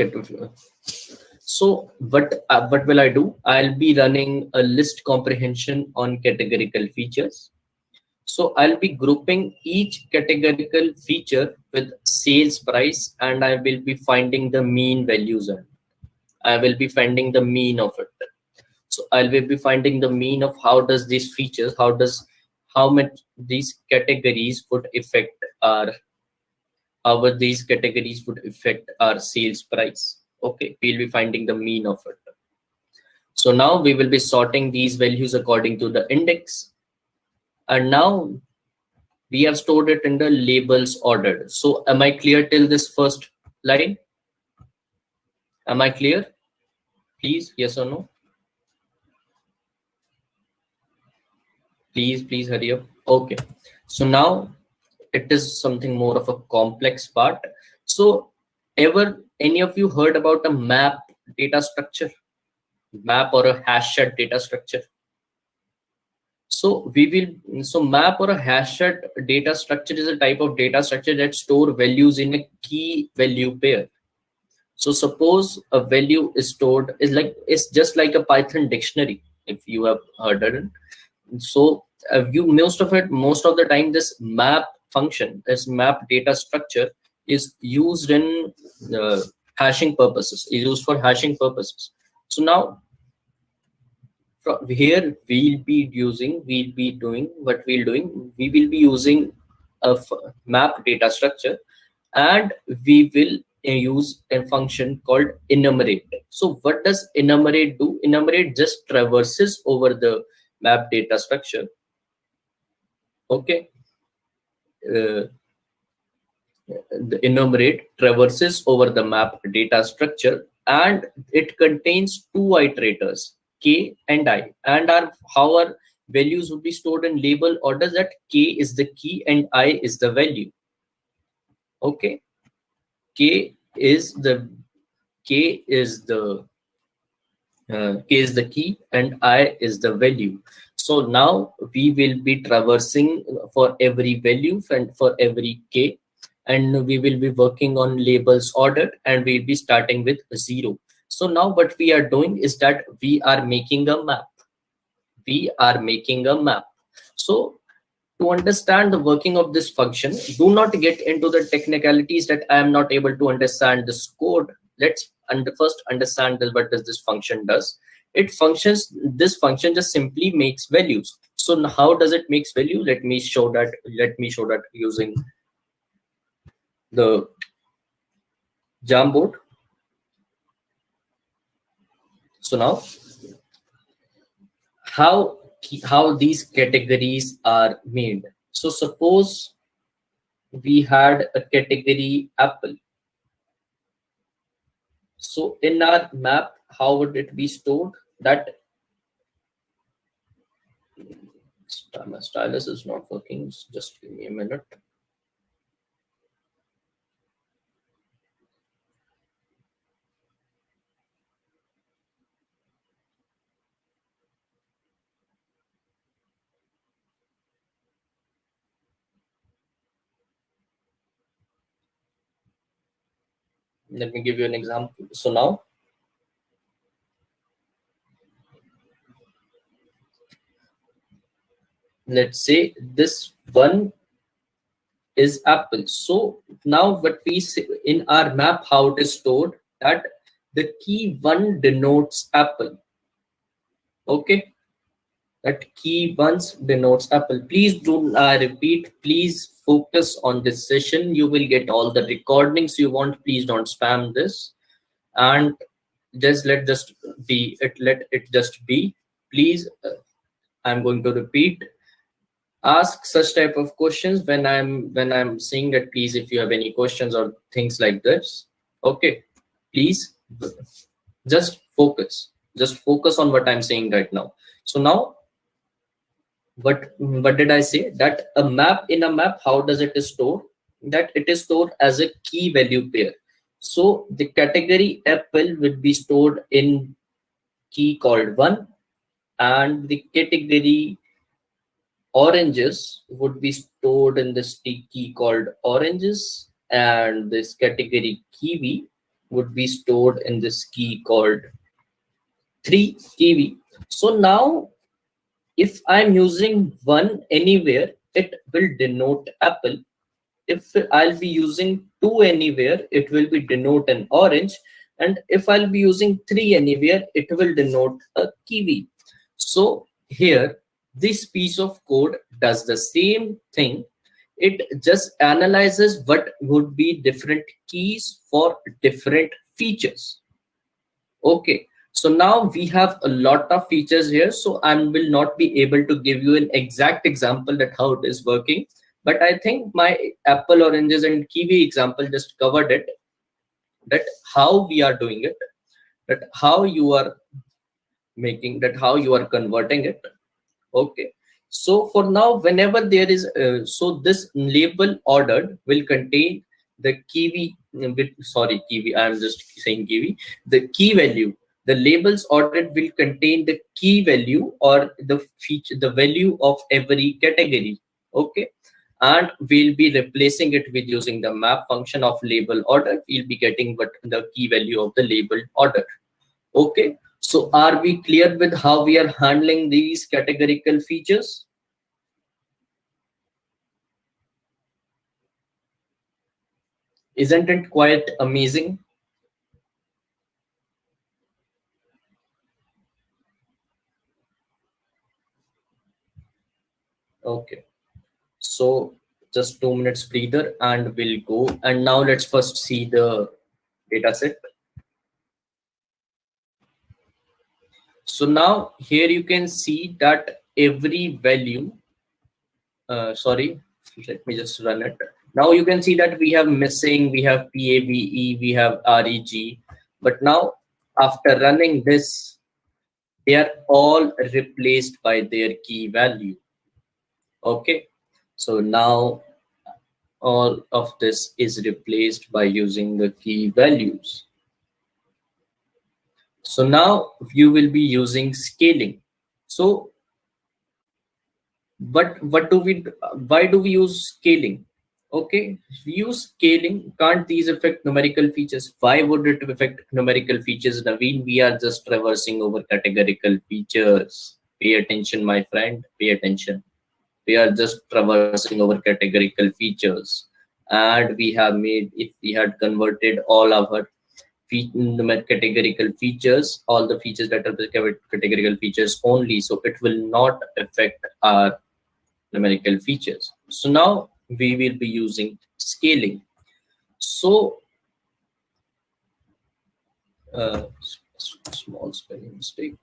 So what will I do? I'll be running a list comprehension on categorical features. So I'll be grouping each categorical feature with sales price, and I will be finding the mean values, and I will be finding the mean of it. So I will be finding the mean of how does these features, how much these categories would affect our, how these categories would affect our sales price. Okay, we'll be finding the mean of it. So now we will be sorting these values according to the index, and now we have stored it in the labels ordered. So am I clear till this first line? Am I clear? Please, yes or no? Please hurry up. Okay, so now it is something more of a complex part. So ever any of you heard about a map data structure, map or a hashed data structure? So map or a hashed data structure is a type of data structure that store values in a key value pair. So suppose a value is stored it's just like a Python dictionary, if you have heard it. So most of the time, this map function, this map data structure is used in hashing purposes, is used for hashing purposes. So now from here we will be using a map data structure, and we will use a function called enumerate. So what does enumerate do? Enumerate just traverses over the map data structure. Okay, the enumerate traverses over the map data structure, and it contains two iterators, k and I, and our values would be stored in label order, that k is the key and I is the value. Okay, k is the k is the key and I is the value. So now we will be traversing for every value and for every k, and we will be working on labels order, and we'll be starting with 0. So now what we are doing is that we are making a map. So to understand the working of this function, do not get into the technicalities that I am not able to understand this code. Let's first understand what does this function does. This function just simply makes values. So how does it makes value? Let me show that using the Jamboard. So now how these categories are made. So suppose we had a category apple. So in our map, how would it be stored? That my stylus is not working. Just give me a minute. Let me give you an example. So now let's say this one is apple. So now what we see in our map, how it is stored, that the key 1 denotes apple. Okay, that key 1 denotes apple. Please do repeat, please focus on this session. You will get all the recordings you want. Please don't spam this, and just let it just be. Please, I'm going to repeat. Ask such type of questions when I'm saying that. Please, if you have any questions or things like this, okay, please just focus on what I'm saying right now. So now what did I say? That in a map, how does it is stored? That it is stored as a key value pair. So the category apple will be stored in key called 1, and the category oranges would be stored in this key called oranges, and this category kiwi would be stored in this key called 3 kiwi. So now if I'm using 1 anywhere, it will denote apple. If I'll be using 2 anywhere, it will be denote an orange. And if I'll be using 3 anywhere, it will denote a kiwi. So here, this piece of code does the same thing. It just analyzes what would be different keys for different features. Okay, so now we have a lot of features here, so I will not be able to give you an exact example that how it is working, but I think my apple, oranges and kiwi example just covered it, that how we are doing it, that how you are making, that how you are converting it. Okay, so for now, whenever there is so this label ordered will contain the kiwi with, sorry, kiwi, I am just saying kiwi, the key value. The labels ordered will contain the key value or the feature, the value of every category. Okay, and we'll be replacing it with using the map function of label order. We'll be getting what the key value of the label order. Okay, so are we clear with how we are handling these categorical features? Isn't it quite amazing? Okay, so just 2 minutes breather and we'll go. And now let's first see the data set. So now here you can see that every value, sorry, let me just run it. Now you can see that we have missing, we have PAVE, we have REG, but now after running this, they are all replaced by their key value. Okay, so now all of this is replaced by using the key values. So now you will be using scaling. So what do we, why do we use scaling? Okay, we use scaling. Can't these affect numerical features? Why would it affect numerical features, Naveen? We are just traversing over categorical features. Pay attention, my friend, pay attention. We are just traversing over categorical features, and we have made, if we had converted all our categorical features, all the features that are categorical features only, so it will not affect our numerical features. So now we will be using scaling. So small spelling mistake.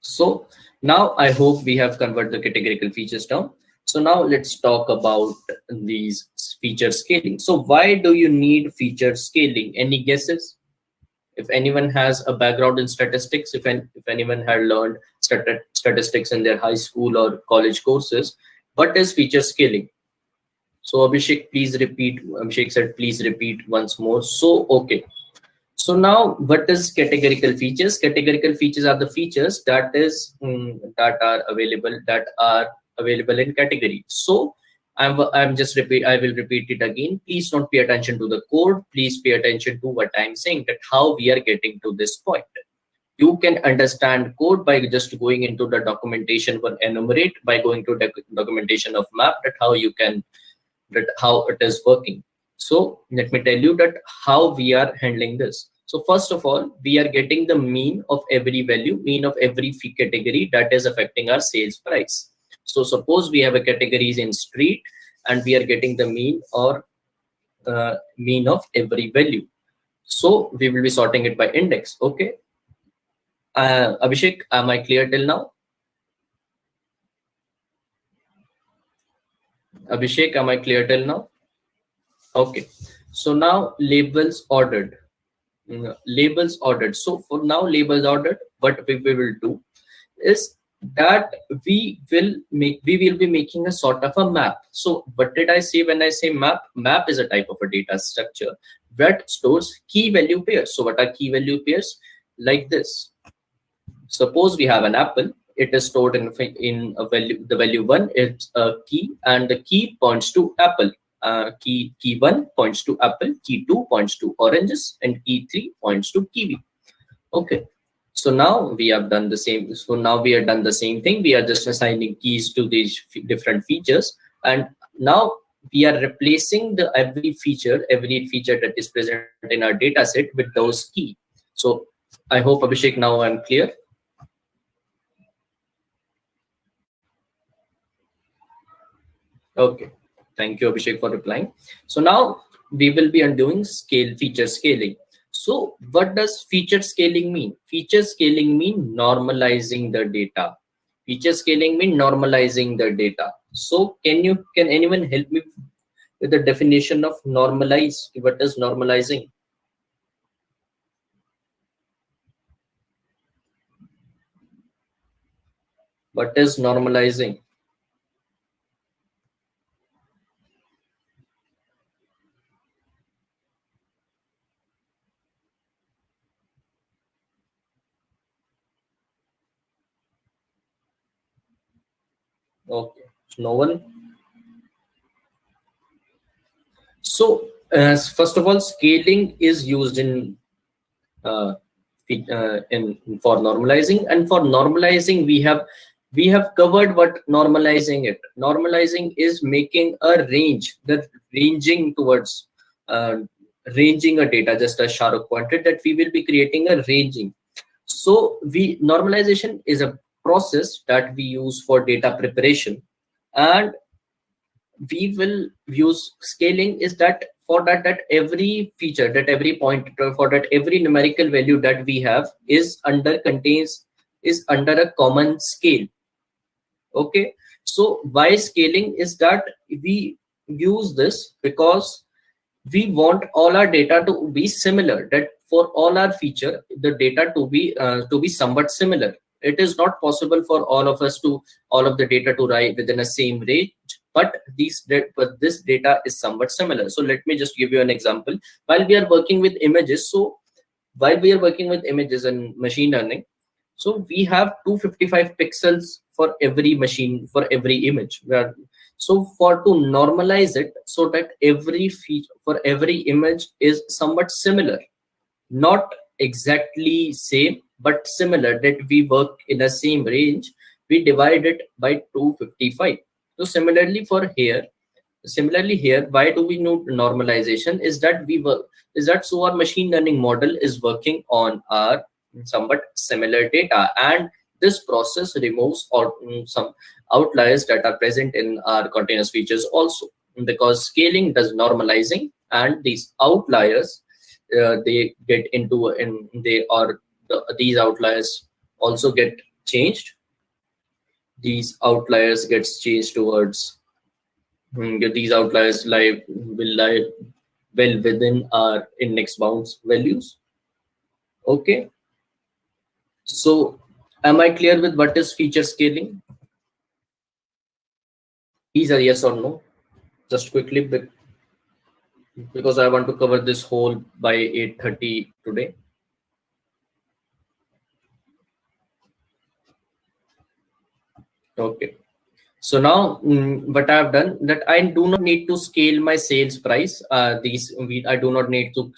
So now I hope we have converted the categorical features down. So now let's talk about these feature scaling. So why do you need feature scaling? Any guesses? If anyone has a background in statistics, if anyone had learned statistics in their high school or college courses, what is feature scaling? So Abhishek, please repeat. Abhishek said, please repeat once more. So, okay. So now, what is categorical features? Categorical features are the features that are available in category. So I'm just repeat. I will repeat it again. Please don't pay attention to the code. Please pay attention to what I'm saying. That how we are getting to this point. You can understand code by just going into the documentation for enumerate, by going to the documentation of map. That how you can, that how it is working. So let me tell you that how we are handling this. So first of all, we are getting the mean of every value, mean of every fee category that is affecting our sales price. So suppose we have a categories in street and we are getting the mean or mean of every value. So we will be sorting it by index. Okay. Abhishek, am I clear till now? Abhishek, am I clear till now? Okay. So now labels ordered. Labels ordered. So for now, labels ordered, what we will do is that we will be making a sort of a map. So what did I say when I say map? Map is a type of a data structure that stores key value pairs. So what are key value pairs? Like this. Suppose we have an apple. It is stored in a value. The value 1 is a key, and the key points to apple. Key 1 points to apple, key 2 points to oranges, and key 3 points to kiwi. Okay. So now we have done the same. So now we have done the same thing. We are just assigning keys to these different features, and now we are replacing the every feature that is present in our data set with those key. So I hope, Abhishek, now I'm clear. Okay, thank you, Abhishek, for replying. So now we will be undoing feature scaling. So what does feature scaling mean? Feature scaling mean normalizing the data. Feature scaling mean normalizing the data. So can anyone help me with the definition of normalize? What is normalizing? What is normalizing? Okay, no one. So first of all, scaling is used uh, in for normalizing, and for normalizing we have covered what normalizing it. Normalizing is making a range, the ranging towards uh, ranging a data, just as Shahrukh pointed that we will be creating a ranging. So we normalization is a process that we use for data preparation, and we will use scaling is that for that every feature, that every point, for that every numerical value that we have is under a common scale. Okay, so why scaling is that we use this because we want all our data to be similar, that for all our feature the data to be somewhat similar. It is not possible for all of the data to lie within a same range, but this data is somewhat similar. So let me just give you an example. While we are working with images, so while we are working with images and machine learning, so we have 255 pixels for every machine, for every image. So for to normalize it so that every feature for every image is somewhat similar, not exactly same but similar, that we work in the same range, we divide it by 255. So similarly here, why do we need normalization is that so our machine learning model is working on our somewhat similar data, and this process removes some outliers that are present in our continuous features also, because scaling does normalizing, and these outliers they get into and they are these outliers also get changed. These outliers gets changed towards these outliers will lie well within our index bounds values. Okay, so am I clear with what is feature scaling? Please a yes or no, just quickly, because I want to cover this whole by 8:30 today. Okay, so now what I have done, that I do not need to scale my sales price. I do not need to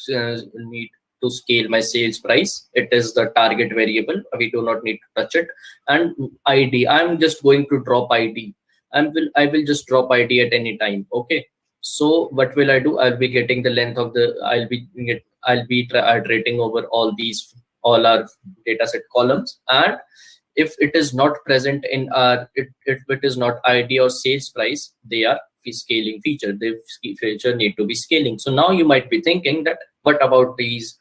scale my sales price. It is the target variable. We do not need to touch it. And ID, I'm just going to drop ID. I will just drop ID at any time. Okay. So what will I do? I'll be getting the length of the. I'll be iterating over all our dataset columns, and if it is not present in our if it is not ID or sales price, they are scaling feature. The feature need to be scaling. So now you might be thinking that what about these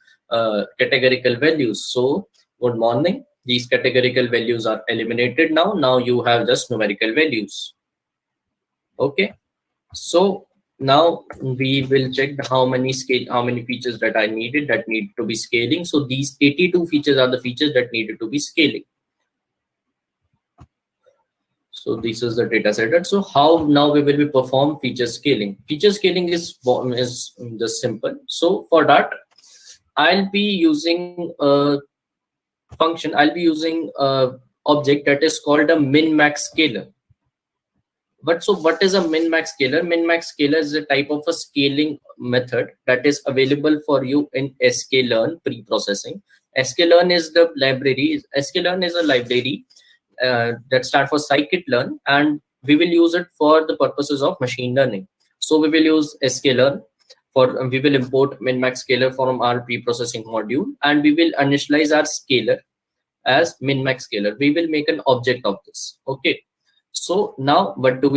categorical values? So good morning, these categorical values are eliminated now you have just numerical values. Okay, so now we will check how many features that I needed that need to be scaling. So these 82 features are the features that needed to be scaling. So this is the data set. So how now we will be perform feature scaling. Feature scaling is just simple. So for that, I'll be using a function. I'll be using a object that is called a min max scaler. What is a min max scaler? Min max scaler is a type of a scaling method that is available for you in sklearn pre-processing. sklearn is the library. Sklearn is a library that stands for scikit-learn, and we will use it for the purposes of machine learning. So we will use sklearn for we will import min-max scalar from our pre-processing module, and we will initialize our scalar as min-max scalar. We will make an object of this. Okay. So now what do?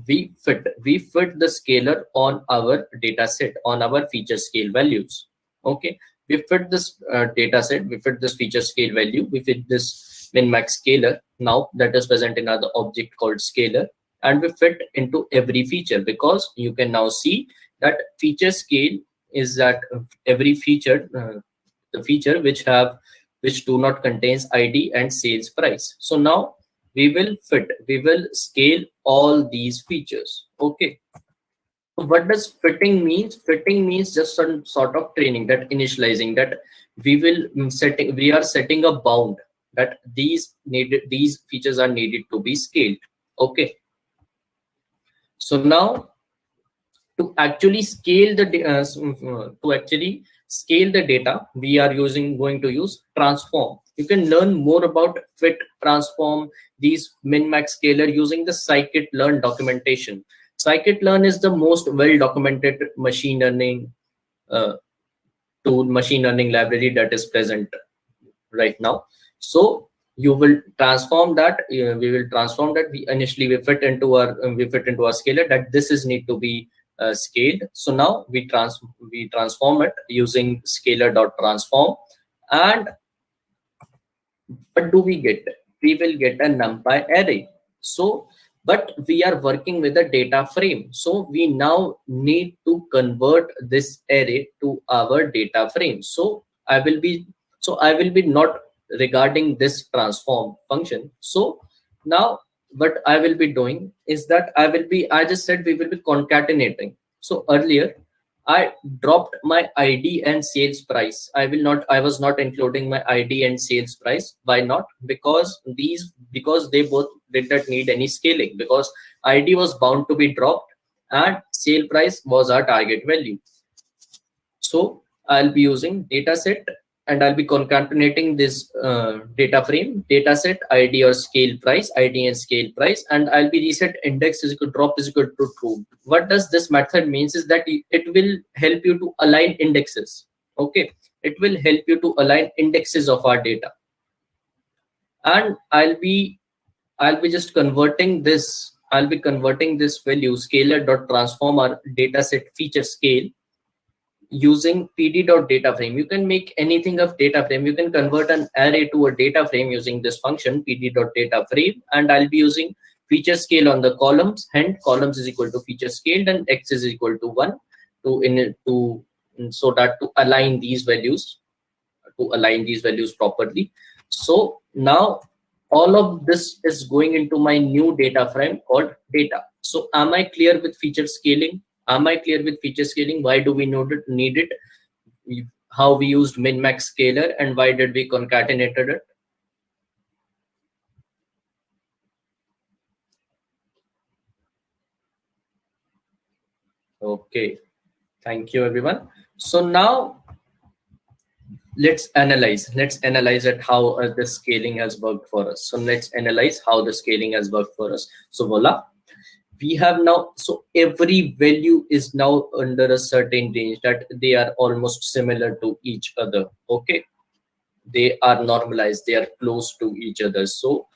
We fit the scalar on our data set, on our feature scale values. Okay, we fit this data set, we fit this feature scale value, we fit this min-max scalar now that is present in our object called scalar, and we fit into every feature, because you can now see that feature scale is that every feature, the feature which do not contains ID and sales price. So now we will scale all these features. Okay. So what does fitting means? Fitting means just some sort of training, that initializing, that we are setting a bound that these features are needed to be scaled. Okay. So now to actually scale the data, we are going to use transform. You can learn more about fit, transform, these min-max scalar using the scikit-learn documentation. Scikit-learn is the most well-documented machine learning machine learning library that is present right now. So you will transform that. We will transform that. We fit into our scalar that this is need to be scaled. So now we transform it using scalar.transform, and what do we get? We will get a numpy array. So but we are working with a data frame, so we now need to convert this array to our data frame. So I will be not regarding this transform function. So now what I will be doing is that I just said we will be concatenating. So earlier I dropped my ID and sales price. I was not including my ID and sales price. Why not? Because they both did not need any scaling, because ID was bound to be dropped and sale price was our target value. So I'll be using data set, and I'll be concatenating this data frame, data set, ID or scale price, ID and scale price, and I'll be reset index is equal to drop is equal to true. What does this method means is that it will help you to align indexes. Okay, it will help you to align indexes of our data, and I'll be just converting this. I'll be converting this value scalar.transform our data set feature scale using pd.dataframe. You can make anything of data frame. You can convert an array to a data frame using this function pd.dataframe, and I'll be using feature scale on the columns, hence columns is equal to feature scaled and x is equal to 1 so that to align these values properly. So now all of this is going into my new data frame called data. So am I clear with feature scaling? Why do we need it? How we used min-max scalar, and why did we concatenated it? Okay, thank you everyone. So now let's analyze it how the scaling has worked for us. So let's analyze how the scaling has worked for us. So voila, we have now, so every value is now under a certain range that they are almost similar to each other. Okay, they are normalized, they are close to each other. So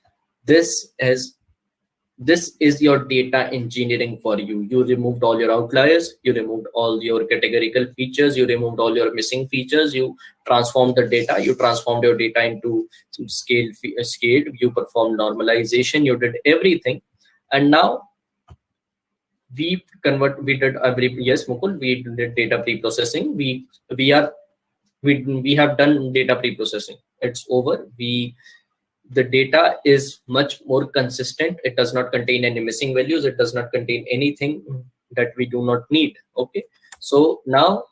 this is your data engineering for you. You removed all your outliers, you removed all your categorical features, you removed all your missing features, you transformed the data, you transformed your data into scaled, you performed normalization, you did everything, and now we did Mukul, we did data pre-processing. We have done data pre-processing. It's over. The data is much more consistent. It does not contain any missing values. It does not contain anything that we do not need. Okay. So now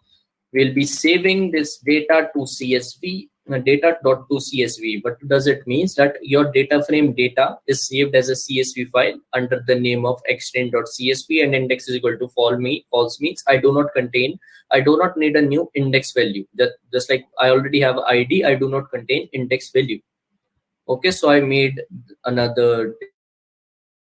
we'll be saving this data to CSV. data.tocsv. What does it means? That your data frame data is saved as a CSV file under the name of extrain.csv, and index is equal to false means I do not need a new index value. That just like I already have ID, I do not contain index value. Okay, so I made another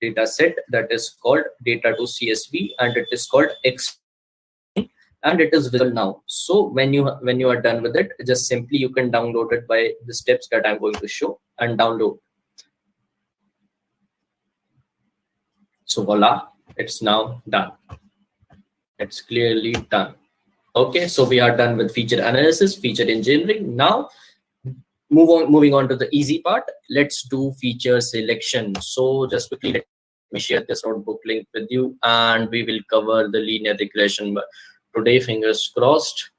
data set that is called data.to csv, and it is called extrain, and it is visible now. So when you are done with it, just simply you can download it by the steps that I'm going to show and download. So voila, it's now done. It's clearly done. Okay, so we are done with feature analysis, feature engineering. Now moving on to the easy part. Let's do feature selection. So just quickly, let me share this notebook link with you, and we will cover the linear regression today, fingers crossed.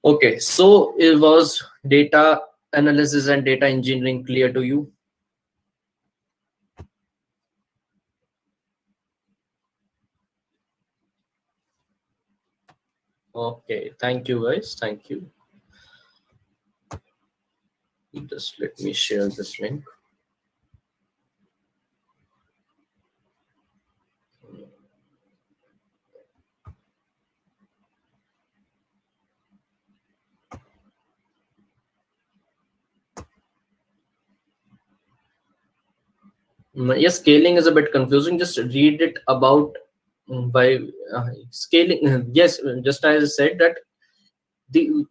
Okay, so it was data analysis and data engineering clear to you? Okay, thank you guys, thank you. Just let me share this link. Yes, scaling is a bit confusing. Just read it about by scaling. Yes, just as I said that the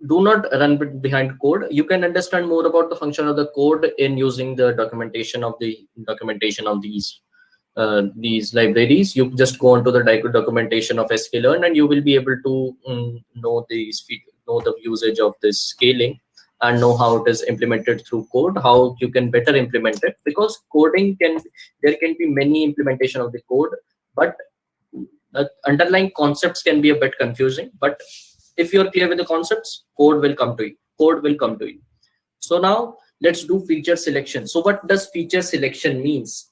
do not run behind code. You can understand more about the function of the code in using the documentation of these libraries. You just go onto the documentation of sklearn, and you will be able to know the usage of this scaling and know how it is implemented through code, how you can better implement it, because there can be many implementation of the code, but the underlying concepts can be a bit confusing. But if you're clear with the concepts, code will come to you. So now let's do feature selection. So what does feature selection means?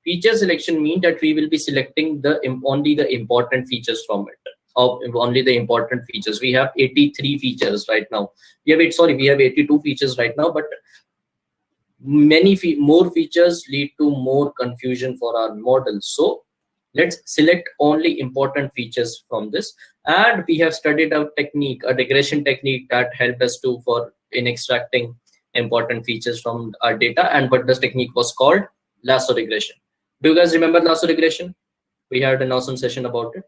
Feature selection means that we will be selecting only the important features from it. Only the important features. We have 83 features right now. We have 82 features right now, but more features lead to more confusion for our model. So let's select only important features from this. And we have studied a regression technique that helped us in extracting important features from our data. And what this technique was called? Lasso regression. Do you guys remember lasso regression? We had an awesome session about it.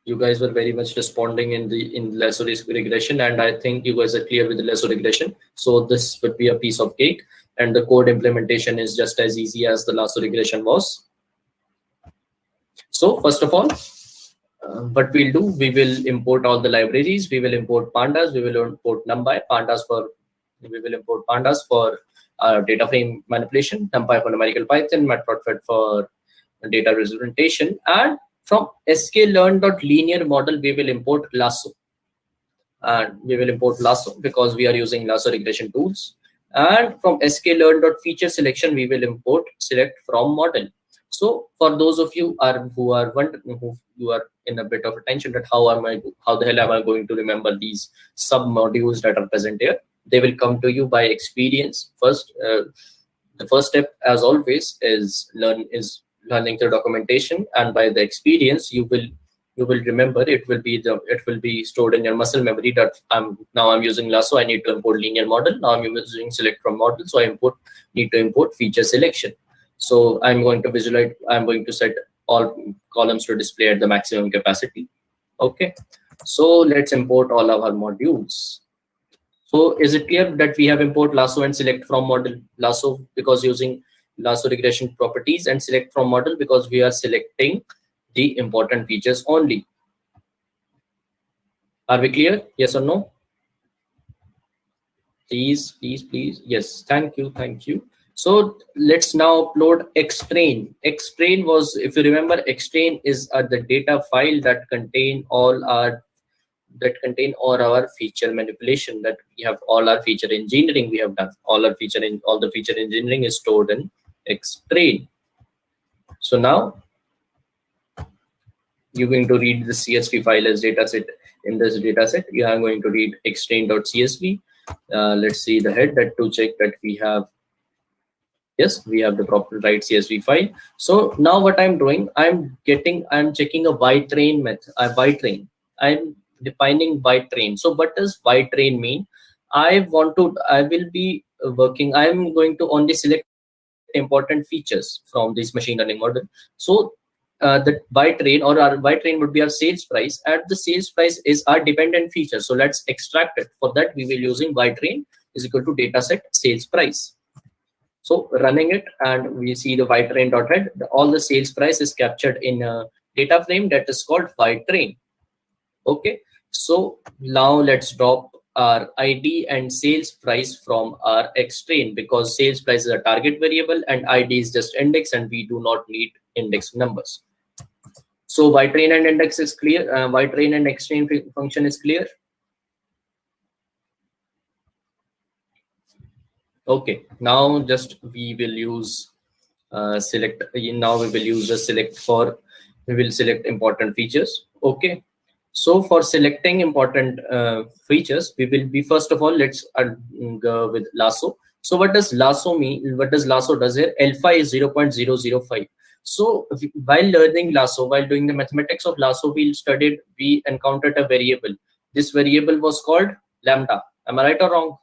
You guys were very much responding in lasso regression, and I think you guys are clear with the lasso regression. So this would be a piece of cake, and the code implementation is just as easy as the lasso regression was. So first of all, what we'll do, we will import all the libraries. We will import pandas. We will import numpy, we will import pandas for data frame manipulation, numpy for numerical Python, matplotlib for data representation, and from sklearn.linear model, we will import lasso. And we will import lasso because we are using lasso regression tools. And from sklearn.feature selection, we will import select from model. So for those of you who are in a bit of a tension that how the hell am I going to remember these sub modules that are present here, they will come to you by experience. First, the first step, as always, is learning the documentation, and by the experience you will remember. It will be stored in your muscle memory that I'm using lasso, I need to import linear model. Now I'm using select from model, so I need to import feature selection. So I'm going to set all columns to display at the maximum capacity. Okay, so let's import all of our modules. So is it clear that we have import lasso and select from model? Lasso because using lasso regression properties, and select from model because we are selecting the important features only. Are we clear? Yes or no? Please. Yes, thank you. So let's now upload extrain. Extrain was, if you remember, extrain is the data file that contain all our feature manipulation, that we have all our feature engineering we have done. All the feature engineering is stored in extrain. So now you're going to read the CSV file as dataset. In this dataset, you are going to read extrain.csv. Let's see the head that to check that we have. Yes, we have the proper right CSV file. So now what I'm doing, I'm checking a by train method. I'm defining by train. So what does by train mean? I will be working. I'm going to only select important features from this machine learning model. So the by train or our by train would be our sales price, and the sales price is our dependent feature. So let's extract it. For that, we will using by train is equal to dataset sales price. So running it, and we see the by train dot head. All the sales price is captured in a data frame that is called by train. Okay. So now let's drop our ID and sales price from our xtrain, because sales price is a target variable and ID is just index, and we do not need index numbers. So by train and index is clear. By train and xtrain function is clear. Okay. Now just we will use select. Now we will use the select for. We will select important features. Okay. So for selecting important features, we will be first of all, let's go with lasso. So what does lasso mean? What does lasso does here? Alpha is 0.005. So while learning lasso, while doing the mathematics of lasso, we encountered a variable. This variable was called lambda. Am I right or wrong?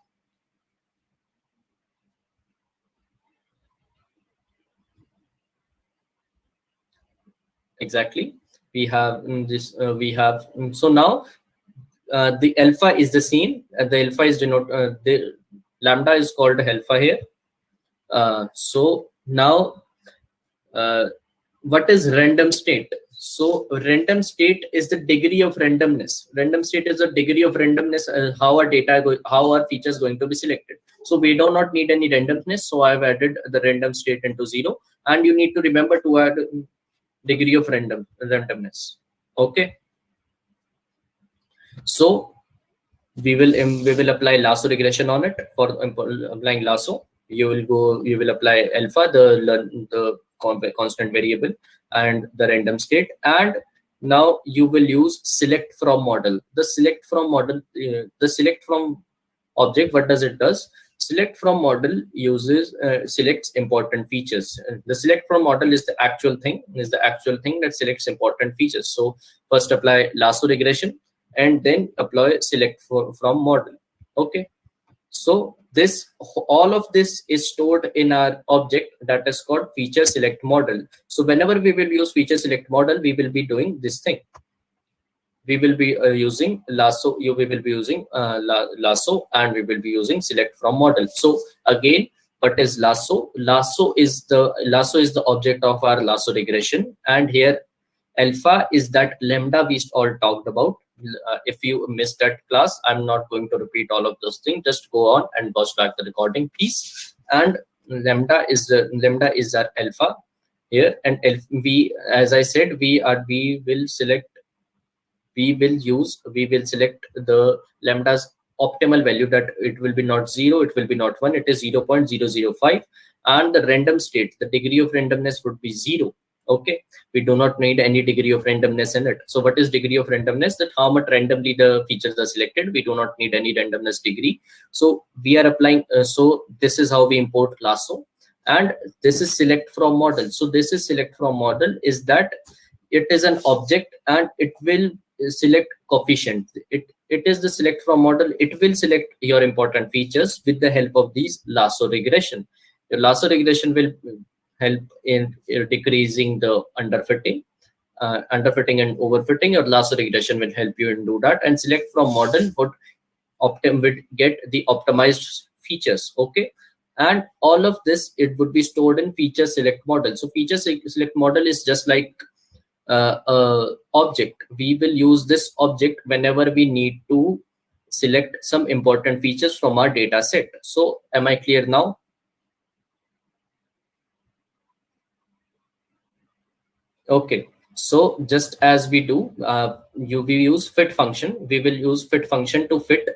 Exactly. We have this. So now the alpha is the same. The alpha is the lambda is called alpha here. So now what is random state? So random state is the degree of randomness. Random state is the degree of randomness, how our feature is going to be selected. So we do not need any randomness. So I've added the random state into 0, and you need to remember to add degree of randomness. Okay. So we will apply lasso regression on it. For applying lasso, you will apply alpha, the constant variable, and the random state, and now you will use select from model. The select from model, the select from object, what does it does? Select from model uses selects important features. The select from model is the actual thing that selects important features. So first apply lasso regression, and then apply select from model. Okay. So this, all of this is stored in our object that is called feature select model. So whenever we will use feature select model, we will be doing this thing. We will be using lasso. We will be using lasso, and we will be using select from model. So again, what is lasso? Lasso is the object of our lasso regression, and here alpha is that lambda we all talked about. If you missed that class, I'm not going to repeat all of those things. Just go on and watch back the recording, please. And lambda is our alpha here, and as I said, we will select the lambda's optimal value, that it will be not 0, it will be not 1, it is 0.005, and the random state, the degree of randomness would be 0. Okay, we do not need any degree of randomness in it. So what is degree of randomness? That how much randomly the features are selected. We do not need any randomness degree. So we are applying. So this is how we import lasso, and this is select from model. So this is select from model is that it is an object, and it will select coefficient. It is the select from model. It will select your important features with the help of these lasso regression. Your lasso regression will help in decreasing the underfitting and overfitting. Your lasso regression will help you in do that, and select from model would get the optimized features. Okay, and all of this, it would be stored in feature select model. So feature select model is just like object. We will use this object whenever we need to select some important features from our data set. So am I clear now? Okay, so just as we do, we use fit function. We will use fit function to fit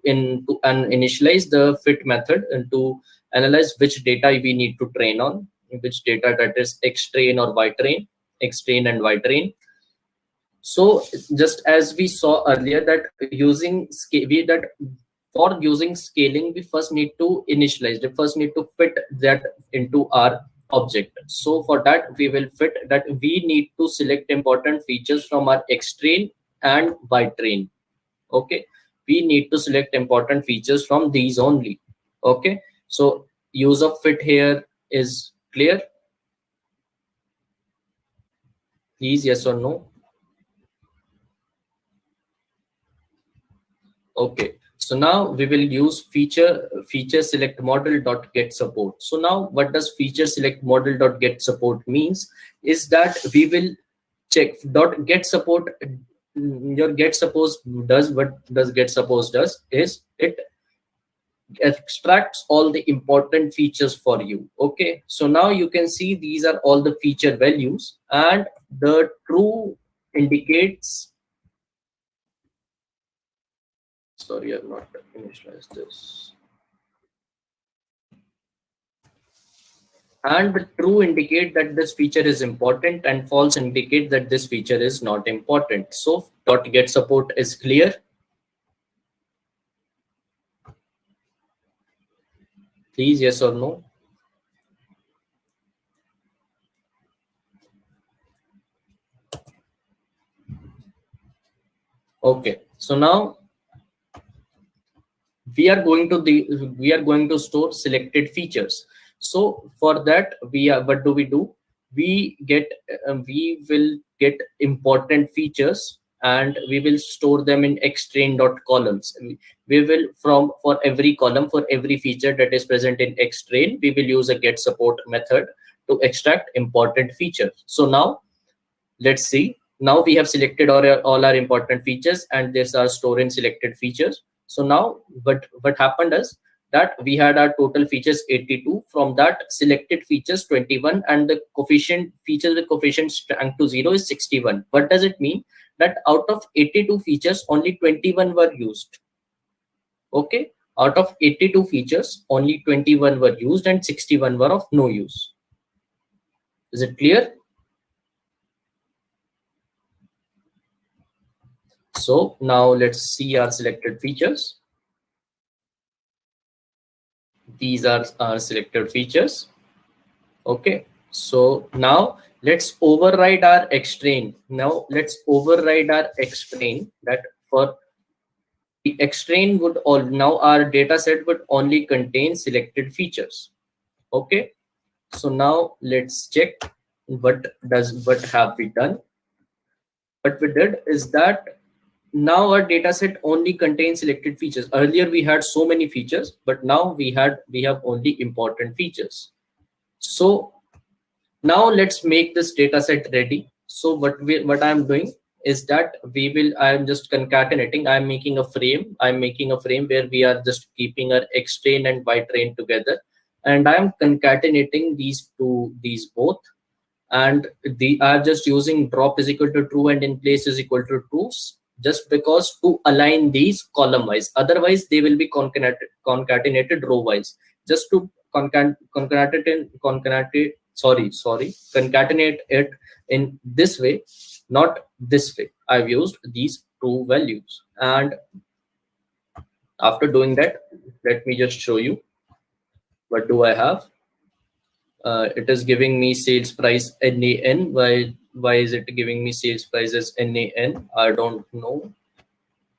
and initialize the fit method and to analyze which data we need to train on, which data, that is X train or Y train, X train and Y train. So just as we saw earlier that using for using scaling, we first need to initialize, we first need to fit that into our object. So for that we will fit that we need to select important features from our xtrain and ytrain. Okay, we need to select important features from these only. Okay, so use of fit here is clear, please, yes or no? Okay, so now we will use feature select model dot get support. So now what does feature select model dot get support means is that we will check dot get support. Your get suppose does, what does get suppose does is it extracts all the important features for you. Okay, so now you can see these are all the feature values, and the true indicates, sorry, I've not initialized this. And the true indicate that this feature is important, and false indicate that this feature is not important. So dot get support is clear, please, yes or no? Okay, so now we are going to store selected features. So for that we are, what do? We get we will get important features, and we will store them in xtrain dot columns. We will, from for every column, for every feature that is present in xtrain, we will use a get support method to extract important features. So now let's see, now we have selected all our important features, and these are stored in selected features. So now what happened is that we had our total features 82, from that selected features 21, and the coefficient features with coefficient rank to 0 is 61. What does it mean? That out of 82 features only 21 were used. Okay, out of 82 features only 21 were used and 61 were of no use. Is it clear? So now let's see our selected features. These are our selected features. Okay, so now let's override our xtrain. Now let's override our xtrain, that for the xtrain would all, now our data set would only contain selected features. Okay, so now let's check what have we done. What we did is that now our data set only contains selected features. Earlier we had so many features, but now we have only important features. So now let's make this data set ready. So what I'm doing is that I'm just concatenating, I'm making a frame where we are just keeping our xtrain and ytrain together, and I'm concatenating these both, and the are just using drop is equal to true and in place is equal to true, just because to align these column wise. Otherwise they will be concatenated row wise. Just to concatenate it in this way, not this way, I've used these true values. And after doing that, let me just show you what do I have. It is giving me sales price NAN. Why is it giving me sales price as NAN? I don't know.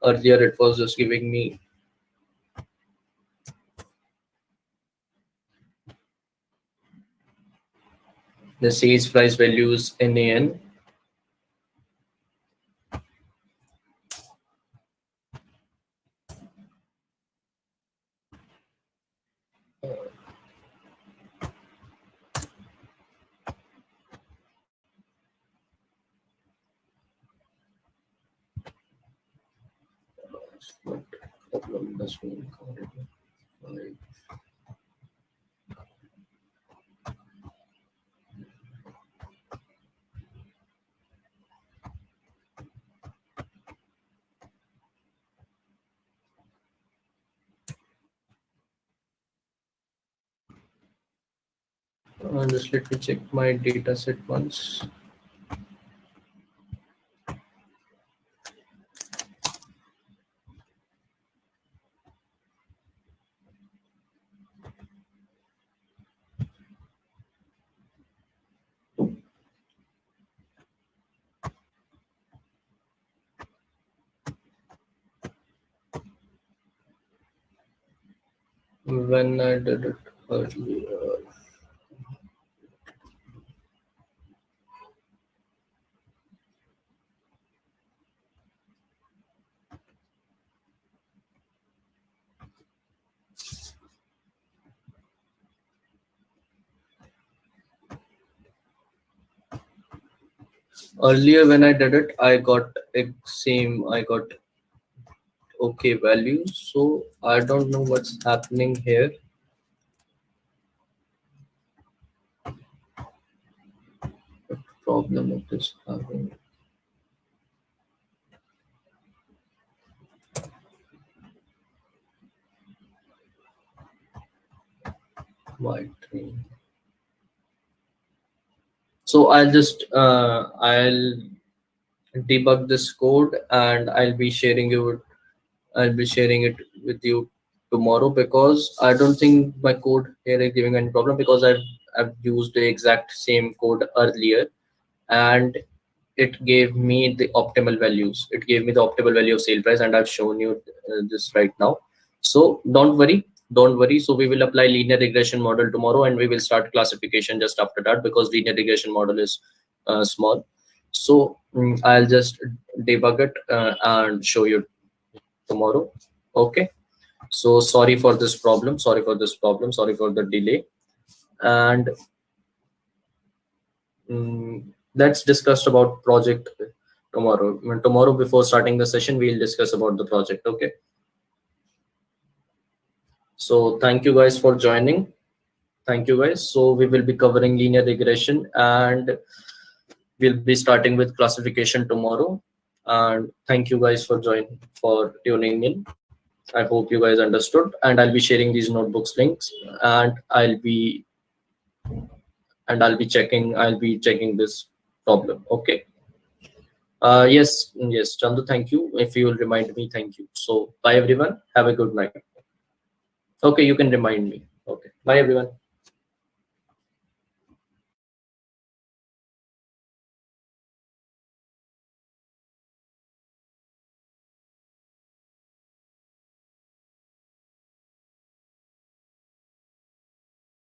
Earlier it was just giving me the sales price values NAN. What problem does mean? Just let me check my data set once. when I did it earlier. Earlier when I did it, I got I got okay values. So I don't know what's happening here. What problem it is having. White train. So I'll debug this code and I'll be sharing it with you tomorrow, because I don't think my code here is giving any problem, because I've used the exact same code earlier, and it gave me the optimal values. It gave me the optimal value of sale price, and I've shown you this right now. So don't worry. So we will apply linear regression model tomorrow, and we will start classification just after that, because linear regression model is small. So I'll just debug it and show you tomorrow. Okay. So sorry for this problem. Sorry for the delay. And let's discuss about project tomorrow. Tomorrow, before starting the session, we'll discuss about the project. Okay. So thank you guys for joining. Thank you guys. So we will be covering linear regression, and we'll be starting with classification tomorrow. And thank you guys for tuning in. I hope you guys understood, and I'll be sharing these notebooks links, and I'll be checking this problem. Okay. Yes, Chandu, thank you. If you will remind me, thank you. So bye everyone. Have a good night. Okay, you can remind me. Okay. Bye everyone.